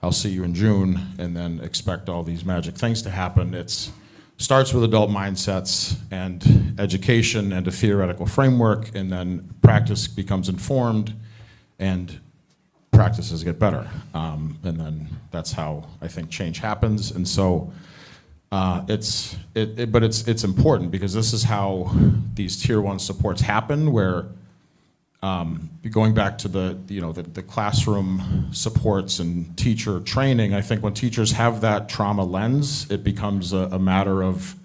I'll see you in June, and then expect all these magic things to happen. It's starts with adult mindsets and education and a theoretical framework, and then practice becomes informed, and practices get better. And then that's how I think change happens. And so but it's important, because this is how these tier 1 supports happen, where going back to the classroom supports and teacher training, I think when teachers have that trauma lens, it becomes a matter of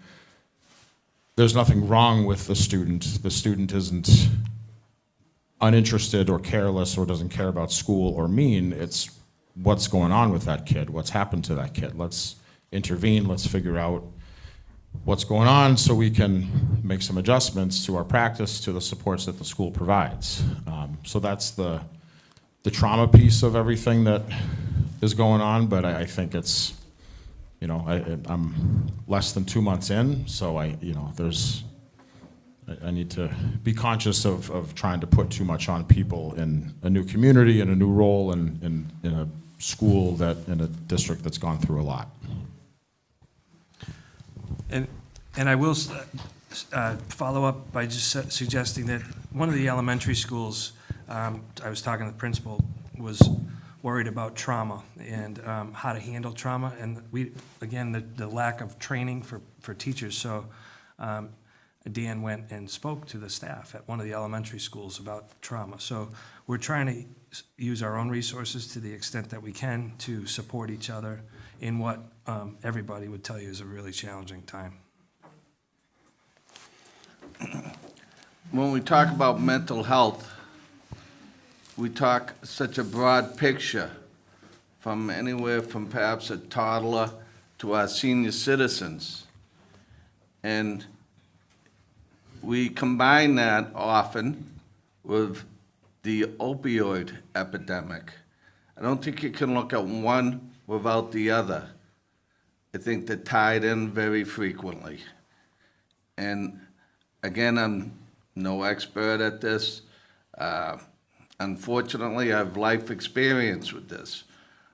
there's nothing wrong with the student. The student isn't uninterested or careless or doesn't care about school or mean. It's what's going on with that kid, what's happened to that kid. Let's intervene, let's figure out what's going on so we can make some adjustments to our practice, to the supports that the school provides. So that's the trauma piece of everything that is going on, but I think it's, I'm less than 2 months in, so I need to be conscious of trying to put too much on people in a new community, in a new role, and in a school in a district that's gone through a lot. And I will follow up by just suggesting that one of the elementary schools, I was talking to the principal, was worried about trauma and how to handle trauma. And the lack of training for teachers. So Dan went and spoke to the staff at one of the elementary schools about trauma. So we're trying to use our own resources to the extent that we can to support each other in what everybody would tell you is a really challenging time. When we talk about mental health, we talk such a broad picture, from anywhere from perhaps a toddler to our senior citizens. And we combine that often with the opioid epidemic. I don't think you can look at one without the other. I think they're tied in very frequently. And again, I'm no expert at this. Unfortunately, I have life experience with this.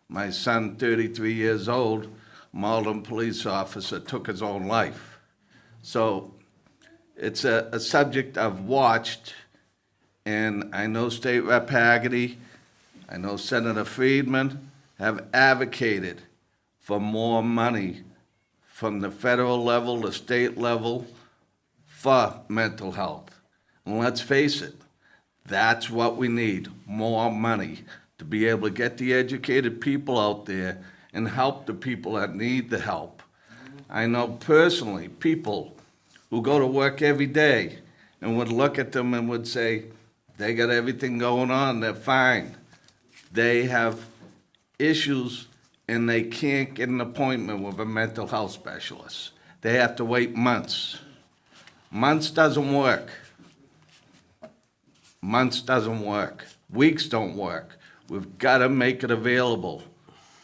My son, 33 years old, Malden police officer, took his own life. So it's a subject I've watched, and I know State Rep Haggerty, I know Senator Friedman have advocated for more money from the federal level, the state level, for mental health. And let's face it, that's what we need, more money to be able to get the educated people out there and help the people that need the help. I know personally people who go to work every day and would look at them and would say, they got everything going on, they're fine. They have issues and they can't get an appointment with a mental health specialist. They have to wait months. Months doesn't work. Months doesn't work. Weeks don't work. We've got to make it available.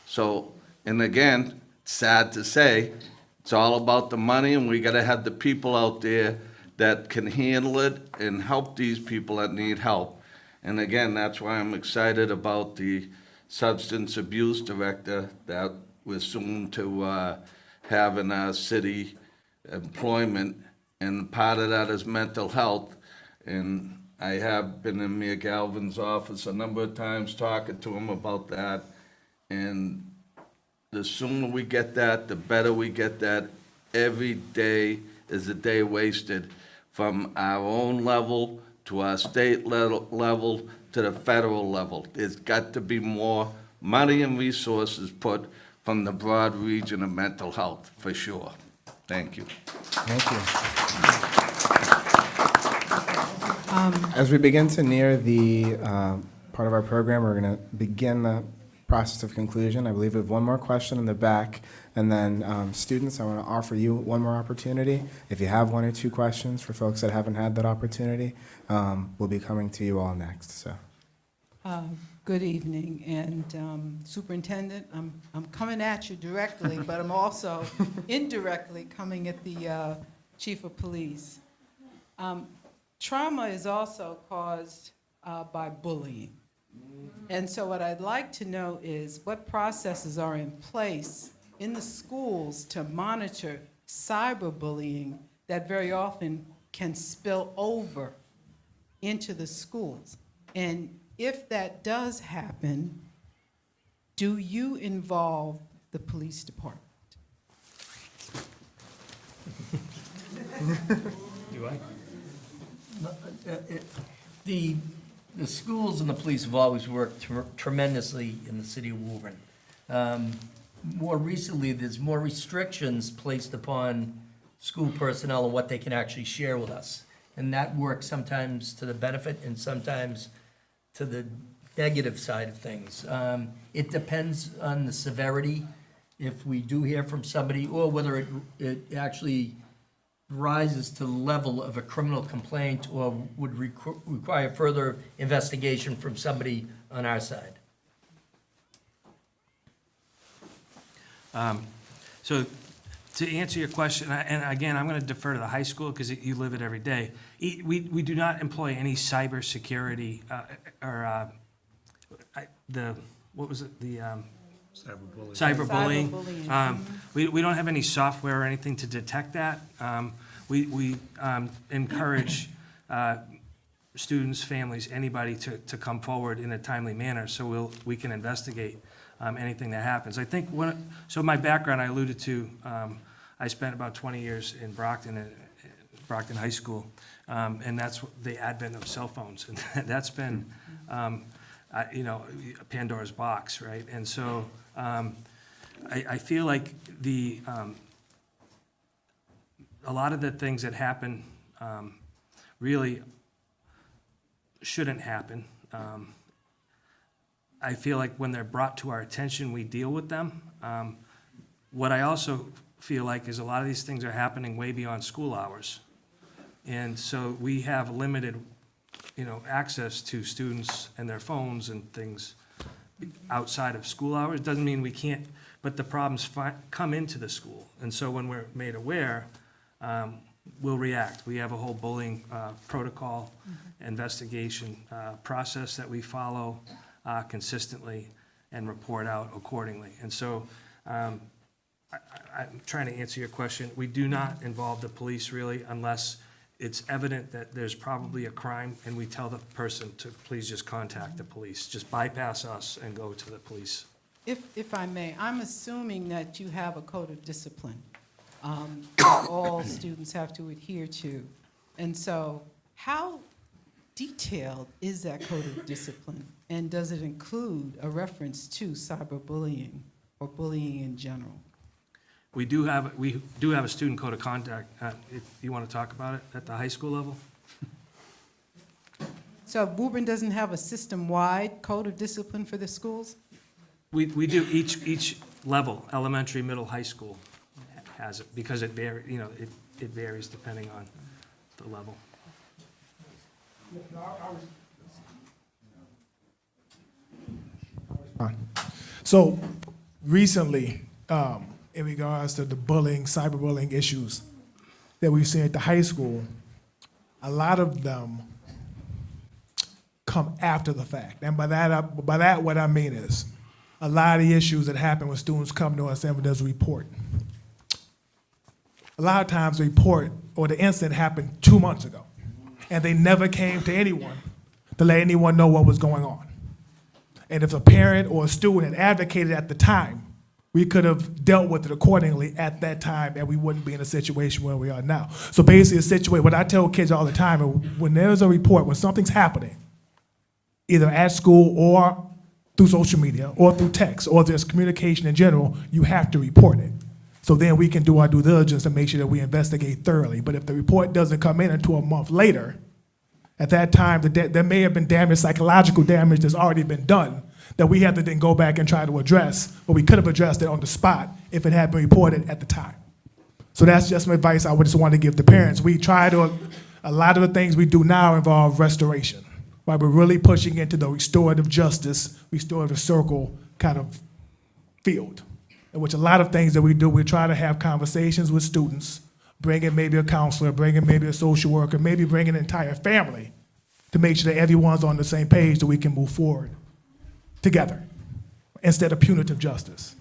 So, and again, sad to say, it's all about the money, and we got to have the people out there that can handle it and help these people that need help. And again, that's why I'm excited about the substance abuse director that we're soon to have in our city employment. And part of that is mental health. And I have been in Mayor Galvin's office a number of times talking to him about that. And the sooner we get that, the better we get that. Every day is a day wasted, from our own level to our state level to the federal level. There's got to be more money and resources put from the broad region of mental health, for sure. Thank you. Thank you. As we begin to near the part of our program, we're going to begin the process of conclusion. I believe we have one more question in the back. And then students, I want to offer you one more opportunity. If you have one or two questions for folks that haven't had that opportunity, we'll be coming to you all next. So, good evening, and Superintendent, I'm coming at you directly, but I'm also indirectly coming at the Chief of Police. Trauma is also caused by bullying. And so what I'd like to know is what processes are in place in the schools to monitor cyberbullying that very often can spill over into the schools? And if that does happen, do you involve the police department? Do I? The schools and the police have always worked tremendously in the city of Woburn. More recently, there's more restrictions placed upon school personnel and what they can actually share with us. And that works sometimes to the benefit and sometimes to the negative side of things. It depends on the severity, if we do hear from somebody, or whether it actually rises to the level of a criminal complaint or would require further investigation from somebody on our side. So to answer your question, and again, I'm going to defer to the high school because you live it every day. We do not employ any cybersecurity what was it? The cyberbullying. Cyberbullying. We don't have any software or anything to detect that. We encourage students, families, anybody to come forward in a timely manner so we can investigate anything that happens. I think so my background I alluded to, I spent about 20 years in Brockton High School, and that's the advent of cell phones. And that's been, Pandora's box, right? And so I feel like a lot of the things that happen really shouldn't happen. I feel like when they're brought to our attention, we deal with them. What I also feel like is a lot of these things are happening way beyond school hours. And so we have limited, access to students and their phones and things outside of school hours. Doesn't mean we can't, but the problems come into the school. And so when we're made aware, we'll react. We have a whole bullying protocol, investigation process that we follow consistently and report out accordingly. And so I'm trying to answer your question. We do not involve the police really unless it's evident that there's probably a crime and we tell the person to please just contact the police. Just bypass us and go to the police. If I may, I'm assuming that you have a code of discipline that all students have to adhere to. And so how detailed is that code of discipline? And does it include a reference to cyberbullying or bullying in general? We do have a student code of conduct. If you want to talk about it at the high school level? So Woburn doesn't have a system-wide code of discipline for the schools? We do each level, elementary, middle, high school has it because it varies depending on the level. So recently, in regards to the bullying, cyberbullying issues that we've seen at the high school, a lot of them come after the fact. And by that, what I mean is, a lot of the issues that happen when students come to us and there's a report. A lot of times the report or the incident happened 2 months ago, and they never came to anyone to let anyone know what was going on. And if a parent or a student had advocated at the time, we could have dealt with it accordingly at that time, and we wouldn't be in a situation where we are now. So basically, a situation, what I tell kids all the time, when there's a report, when something's happening, either at school or through social media or through text or there's communication in general, you have to report it. So then we can do our due diligence and make sure that we investigate thoroughly. But if the report doesn't come in until a month later, at that time, there may have been damage, psychological damage that's already been done that we have to then go back and try to address, but we could have addressed it on the spot if it had been reported at the time. So that's just some advice I would just want to give the parents. A lot of the things we do now involve restoration, right? We're really pushing into the restorative justice, restorative circle kind of field, in which a lot of things that we do, we try to have conversations with students, bring in maybe a counselor, bring in maybe a social worker, maybe bring in an entire family to make sure that everyone's on the same page so we can move forward together instead of punitive justice.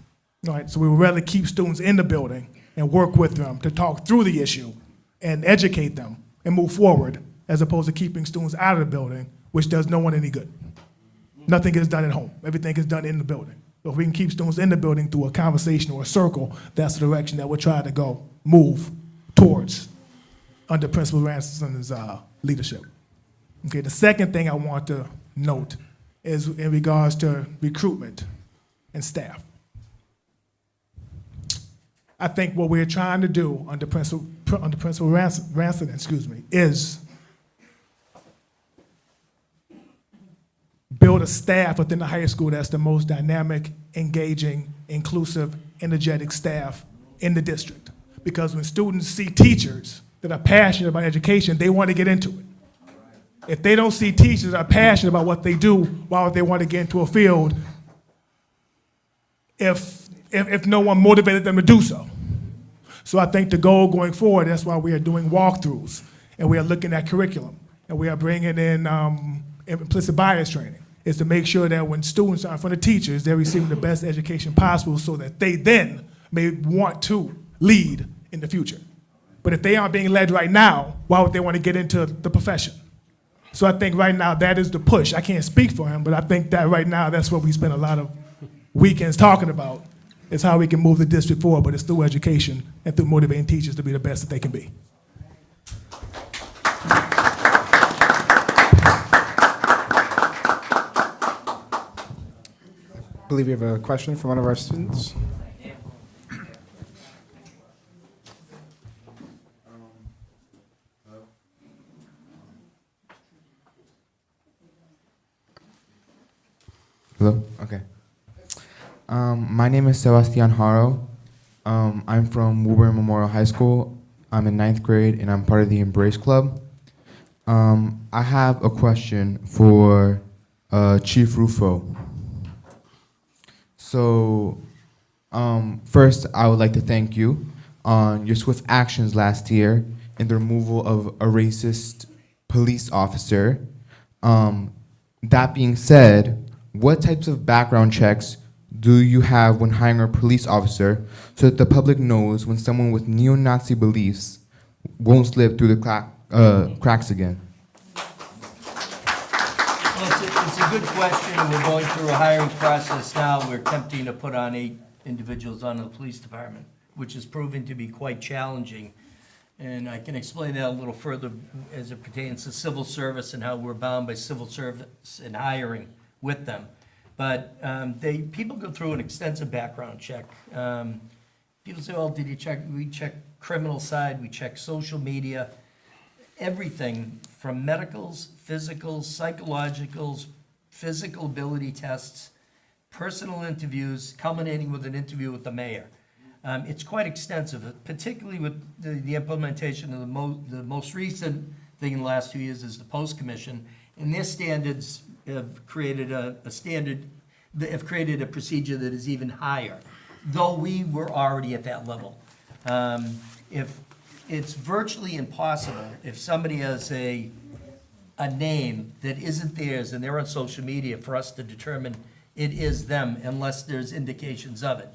All right, so we would rather keep students in the building and work with them to talk through the issue and educate them and move forward, as opposed to keeping students out of the building, which does no one any good. Nothing gets done at home. Everything is done in the building. So if we can keep students in the building through a conversation or a circle, that's the direction that we're trying to move towards under Principal Ranson's leadership. Okay, the second thing I want to note is in regards to recruitment and staff. I think what we're trying to do under Principal Ranson, is build a staff within the high school that's the most dynamic, engaging, inclusive, energetic staff in the district. Because when students see teachers that are passionate about education, they want to get into it. If they don't see teachers that are passionate about what they do, why would they want to get into a field if no one motivated them to do so? So I think the goal going forward, that's why we are doing walkthroughs, and we are looking at curriculum, and we are bringing in implicit bias training, is to make sure that when students are in front of teachers, they're receiving the best education possible so that they then may want to lead in the future. But if they aren't being led right now, why would they want to get into the profession? So I think right now that is the push. I can't speak for him, but I think that right now that's what we spend a lot of weekends talking about, is how we can move the district forward, but it's through education and through motivating teachers to be the best that they can be. I believe we have a question from one of our students. Hello? Okay. My name is Sebastian Haro. I'm from Woburn Memorial High School. I'm in 9th grade and I'm part of the Embrace Club. I have a question for Chief Rufo. So first, I would like to thank you on your swift actions last year in the removal of a racist police officer. That being said, what types of background checks do you have when hiring a police officer so that the public knows when someone with neo-Nazi beliefs won't slip through the cracks again? Well, it's a good question. We're going through a hiring process now. We're attempting to put on 8 individuals on the police department, which is proving to be quite challenging. And I can explain that a little further as it pertains to civil service and how we're bound by civil service and hiring with them. But people go through an extensive background check. People say, well, did you check? We check criminal side, we check social media, everything from medicals, physicals, psychologicals, physical ability tests, personal interviews, culminating with an interview with the mayor. It's quite extensive, particularly with the implementation of the most recent thing in the last 2 years is the Post Commission, and their standards have created a procedure that is even higher, though we were already at that level. If it's virtually impossible, if somebody has a name that isn't theirs and they're on social media, for us to determine it is them unless there's indications of it.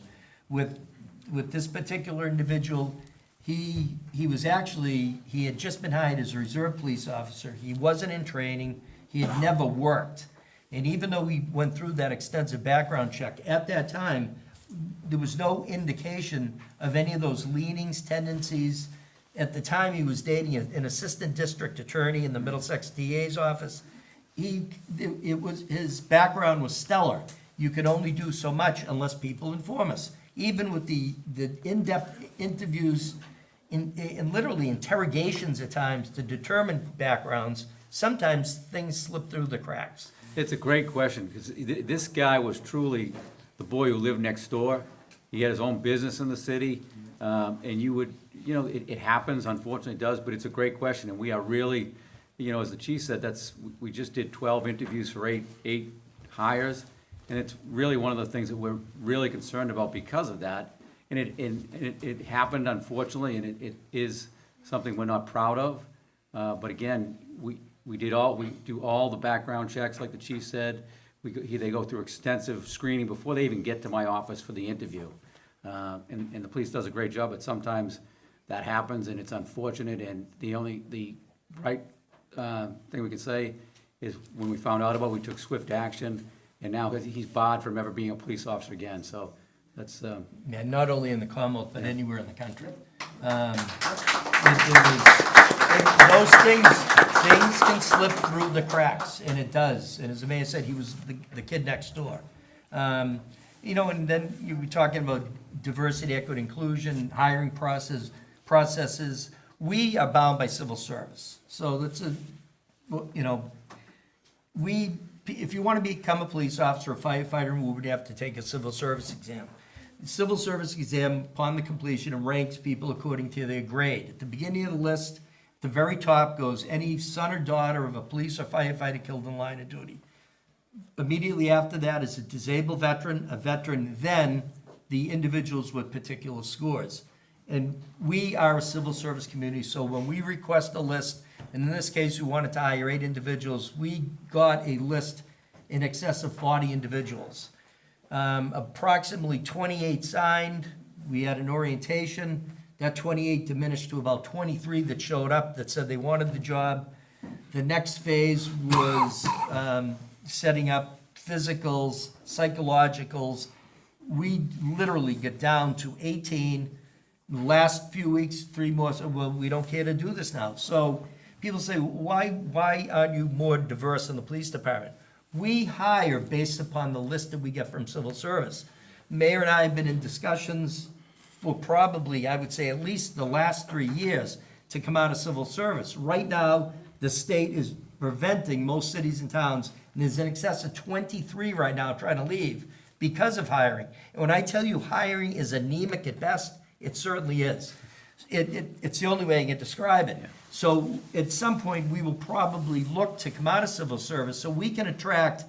With this particular individual, he had just been hired as a reserve police officer. He wasn't in training. He had never worked. And even though we went through that extensive background check, at that time, there was no indication of any of those leanings, tendencies. At the time, he was dating an assistant district attorney in the Middlesex DA's office. His background was stellar. You could only do so much unless people inform us. Even with the in-depth interviews and literally interrogations at times to determine backgrounds, sometimes things slip through the cracks. It's a great question, because this guy was truly the boy who lived next door. He had his own business in the city, and you would, it happens, unfortunately it does, but it's a great question, and we are really, as the chief said, we just did 12 interviews for eight hires, and it's really one of the things that we're really concerned about because of that, and it happened, unfortunately, and it is something we're not proud of, but again, we do all the background checks, like the chief said. they go through extensive screening before they even get to my office for the interview. And the police does a great job, but sometimes that happens and it's unfortunate, and the right thing we can say is when we found out about it, we took swift action, and now he's barred from ever being a police officer again, so that's, Yeah, not only in the Commonwealth, but anywhere in the country. Those things can slip through the cracks, and it does. And as the mayor said, he was the kid next door. You know, and then you were talking about diversity, equity, inclusion, hiring processes. We are bound by civil service. So that's you know, if you want to become a police officer or firefighter in Woburn, you have to take a civil service exam. The civil service exam, upon the completion, ranks people according to their grade. At the beginning of the list, the very top goes any son or daughter of a police or firefighter killed in line of duty. Immediately after that is a disabled veteran, then the individuals with particular scores. And we are a civil service community, so when we request a list, and in this case, we wanted to hire 8 individuals, we got a list in excess of 40 individuals. Approximately 28 signed. We had an orientation. That 28 diminished to about 23 that showed up that said they wanted the job. The next phase was setting up physicals, psychologicals. We literally get down to 18. The last few weeks, 3 more, said, well, we don't care to do this now. So people say, why aren't you more diverse in the police department? We hire based upon the list that we get from civil service. Mayor and I have been in discussions for probably, I would say, at least the last 3 years to come out of civil service. Right now, the state is preventing most cities and towns, and there's in excess of 23 right now trying to leave because of hiring. And when I tell you hiring is anemic at best, it certainly is. It's the only way I can describe it. So at some point, we will probably look to come out of civil service so we can attract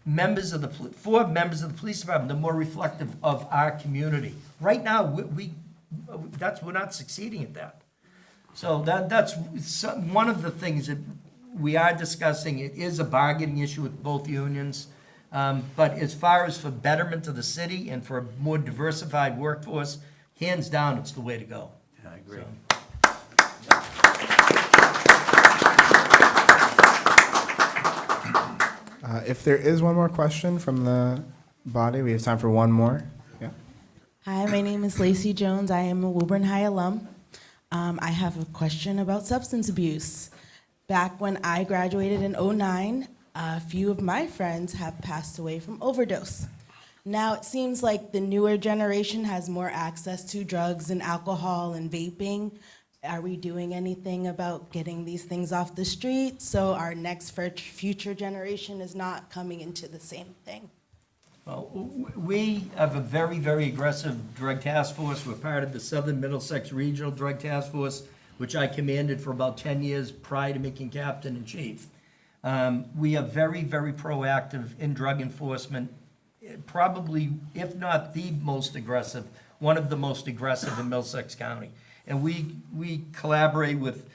members of the, 4 members of the police department that are more reflective of our community. Right now, we're not succeeding at that. So that's one of the things that we are discussing. It is a bargaining issue with both unions. But as far as for betterment of the city and for a more diversified workforce, hands down, it's the way to go. I agree. If there is one more question from the body, we have time for one more. Yeah. Hi, my name is Lacey Jones. I am a Woburn High alum. I have a question about substance abuse. Back when I graduated in '09, a few of my friends have passed away from overdose. Now it seems like the newer generation has more access to drugs and alcohol and vaping. Are we doing anything about getting these things off the street so our next future generation is not coming into the same thing? Well, we have a very, very aggressive drug task force. We're part of the Southern Middlesex Regional Drug Task Force, which I commanded for about 10 years prior to making captain in chief. We are very, very proactive in drug enforcement, probably, if not the most aggressive, one of the most aggressive in Middlesex County. And we collaborate with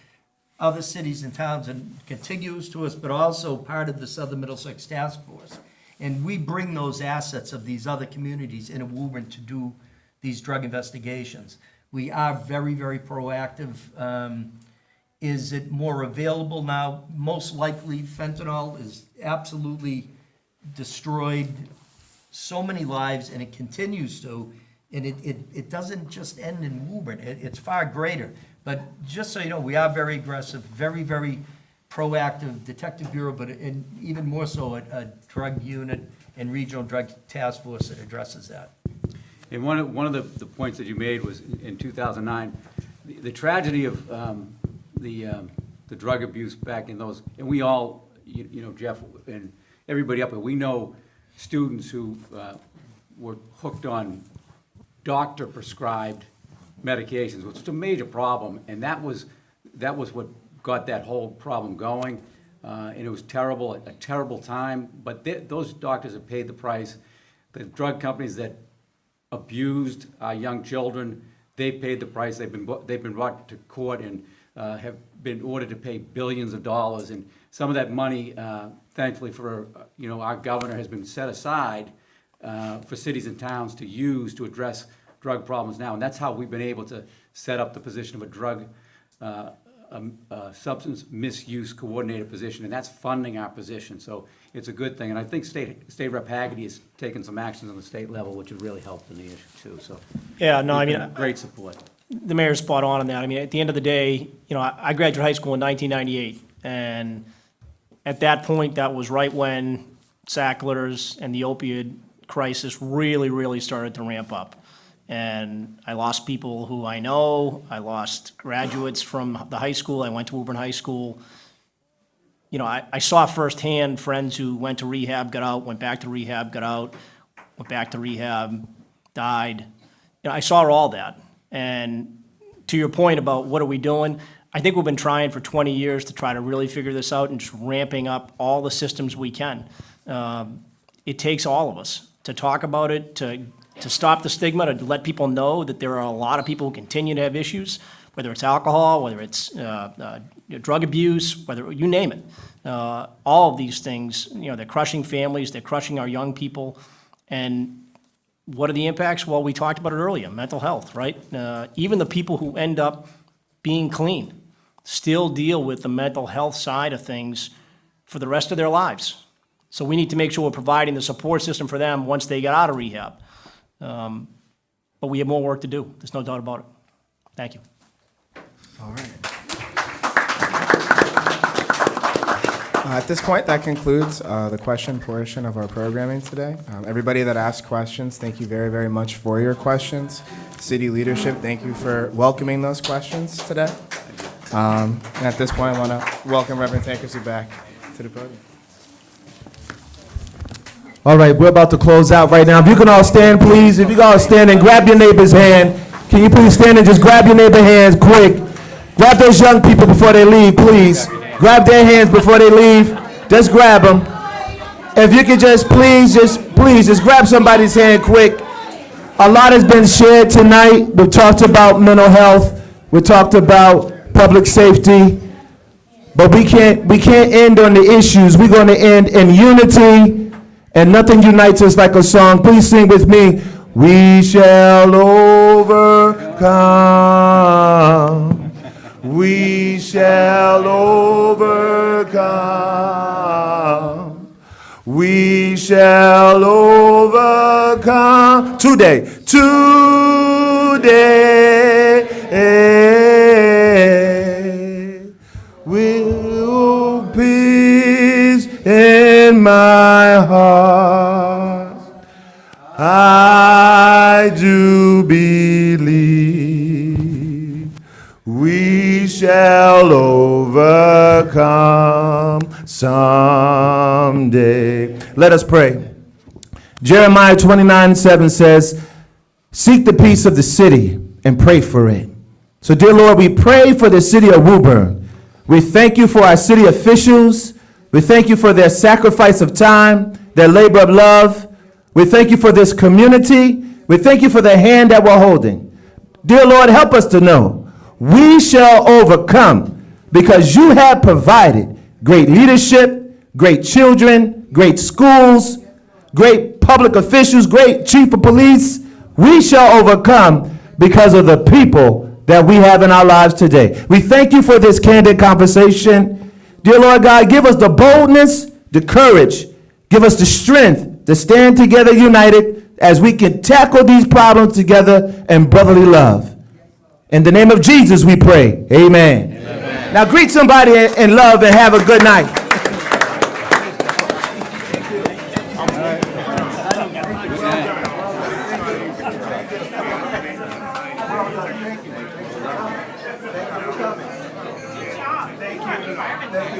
other cities and towns and contiguous to us, but also part of the Southern Middlesex Task Force. And we bring those assets of these other communities into Woburn to do these drug investigations. We are very, very proactive. Is it more available now? Most likely fentanyl is absolutely destroyed so many lives, and it continues to. And it doesn't just end in Woburn. It's far greater. But just so you know, we are very aggressive, very, very proactive detective bureau, but even more so a drug unit and regional drug task force that addresses that. And one of the points that you made was in 2009, the tragedy of the drug abuse back in those, and we all, you know, Jeff and everybody up there, we know students who were hooked on doctor-prescribed medications, which was a major problem, and that was what got that whole problem going, and it was terrible, a terrible time, but those doctors have paid the price. The drug companies that abused our young children, they've paid the price. They've been brought to court, and have been ordered to pay billions of dollars, and some of that money, thankfully for, our governor has been set aside for cities and towns to use to address drug problems now, and that's how we've been able to set up the position of a drug substance misuse coordinator position, and that's funding our position, so it's a good thing, and I think State Rep Haggerty has taken some actions on the state level, which have really helped in the issue too, so. Yeah, no, I it's mean, been great support. the mayor's spot on that. I mean, at the end of the day, I graduated high school in 1998, and at that point, that was right when Sacklers and the opioid crisis really, really started to ramp up. And I lost people who I know. I lost graduates from the high school. I went to Woburn High School. I saw firsthand friends who went to rehab, got out, went back to rehab, got out, went back to rehab, died. I saw all that. And to your point about what are we doing, I think we've been trying for 20 years to try to really figure this out and just ramping up all the systems we can. It takes all of us to talk about it, to stop the stigma, to let people know that there are a lot of people who continue to have issues, whether it's alcohol, whether it's drug abuse, whether you name it. All of these things, they're crushing families, they're crushing our young people. And what are the impacts? Well, we talked about it earlier, mental health, right? Even the people who end up being clean still deal with the mental health side of things for the rest of their lives. So we need to make sure we're providing the support system for them once they get out of rehab. But we have more work to do. There's no doubt about it. Thank you. All right. At this point, that concludes the question portion of our programming today. Everybody that asked questions, thank you very, very much for your questions. City leadership, thank you for welcoming those questions today. And at this point, I want to welcome Reverend Tankersley back to the podium. All right, we're about to close out right now. If you can all stand, please. If you can all stand and grab your neighbor's hand. Can you please stand and just grab your neighbor's hands quick? Grab those young people before they leave, please. Grab their hands before they leave. Just grab them. If you could just please grab somebody's hand quick. A lot has been shared tonight. We've talked about mental health. We talked about public safety. But we can't end on the issues. We're going to end in unity. And nothing unites us like a song. Please sing with me. We shall overcome. We shall overcome. We shall overcome. Today. Will peace in my heart. I do believe we shall overcome someday. Let us pray. Jeremiah 29:7 says, seek the peace of the city and pray for it. So dear Lord, we pray for the city of Woburn. We thank you for our city officials. We thank you for their sacrifice of time, their labor of love. We thank you for this community. We thank you for the hand that we're holding. Dear Lord, help us to know we shall overcome because you have provided great leadership, great children, great schools, great public officials, great chief of police. We shall overcome because of the people that we have in our lives today. We thank you for this candid conversation. Dear Lord God, give us the boldness, the courage, give us the strength to stand together united as we can tackle these problems together in brotherly love. In the name of Jesus we pray, amen. Amen. Now greet somebody in love and have a good night.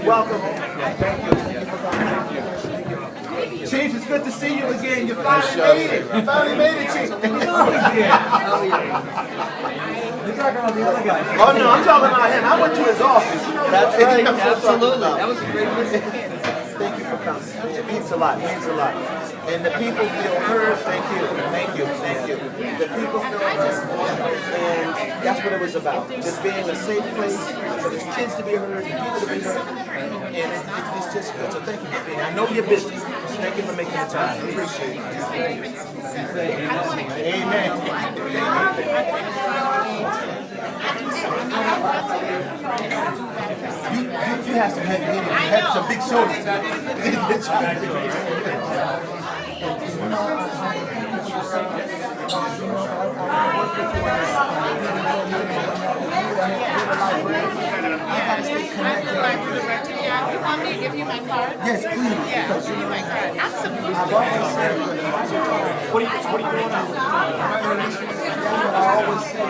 Welcome. Chief, it's good to see you again. You finally made it. You finally made it, Chief. You're talking about the other guy. Oh, no, I'm talking about him. I went to his office. That's right. Absolutely. That was a great visit. Thank you for coming. It means a lot. It means a lot. and the people feel heard. Thank you. The people feel heard, and that's what it was about. Just being a safe place for the kids to be heard, the people to be heard, and it's just good. So thank you for being here. I know you're busy. Thank you for making the time. I appreciate it. Amen. You have some heavy hitters. You have some big shoulders. You want me to give you my card? Yes, please. Yeah, give you my card. Absolutely. What are you doing now? I always say.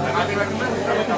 I recommend it.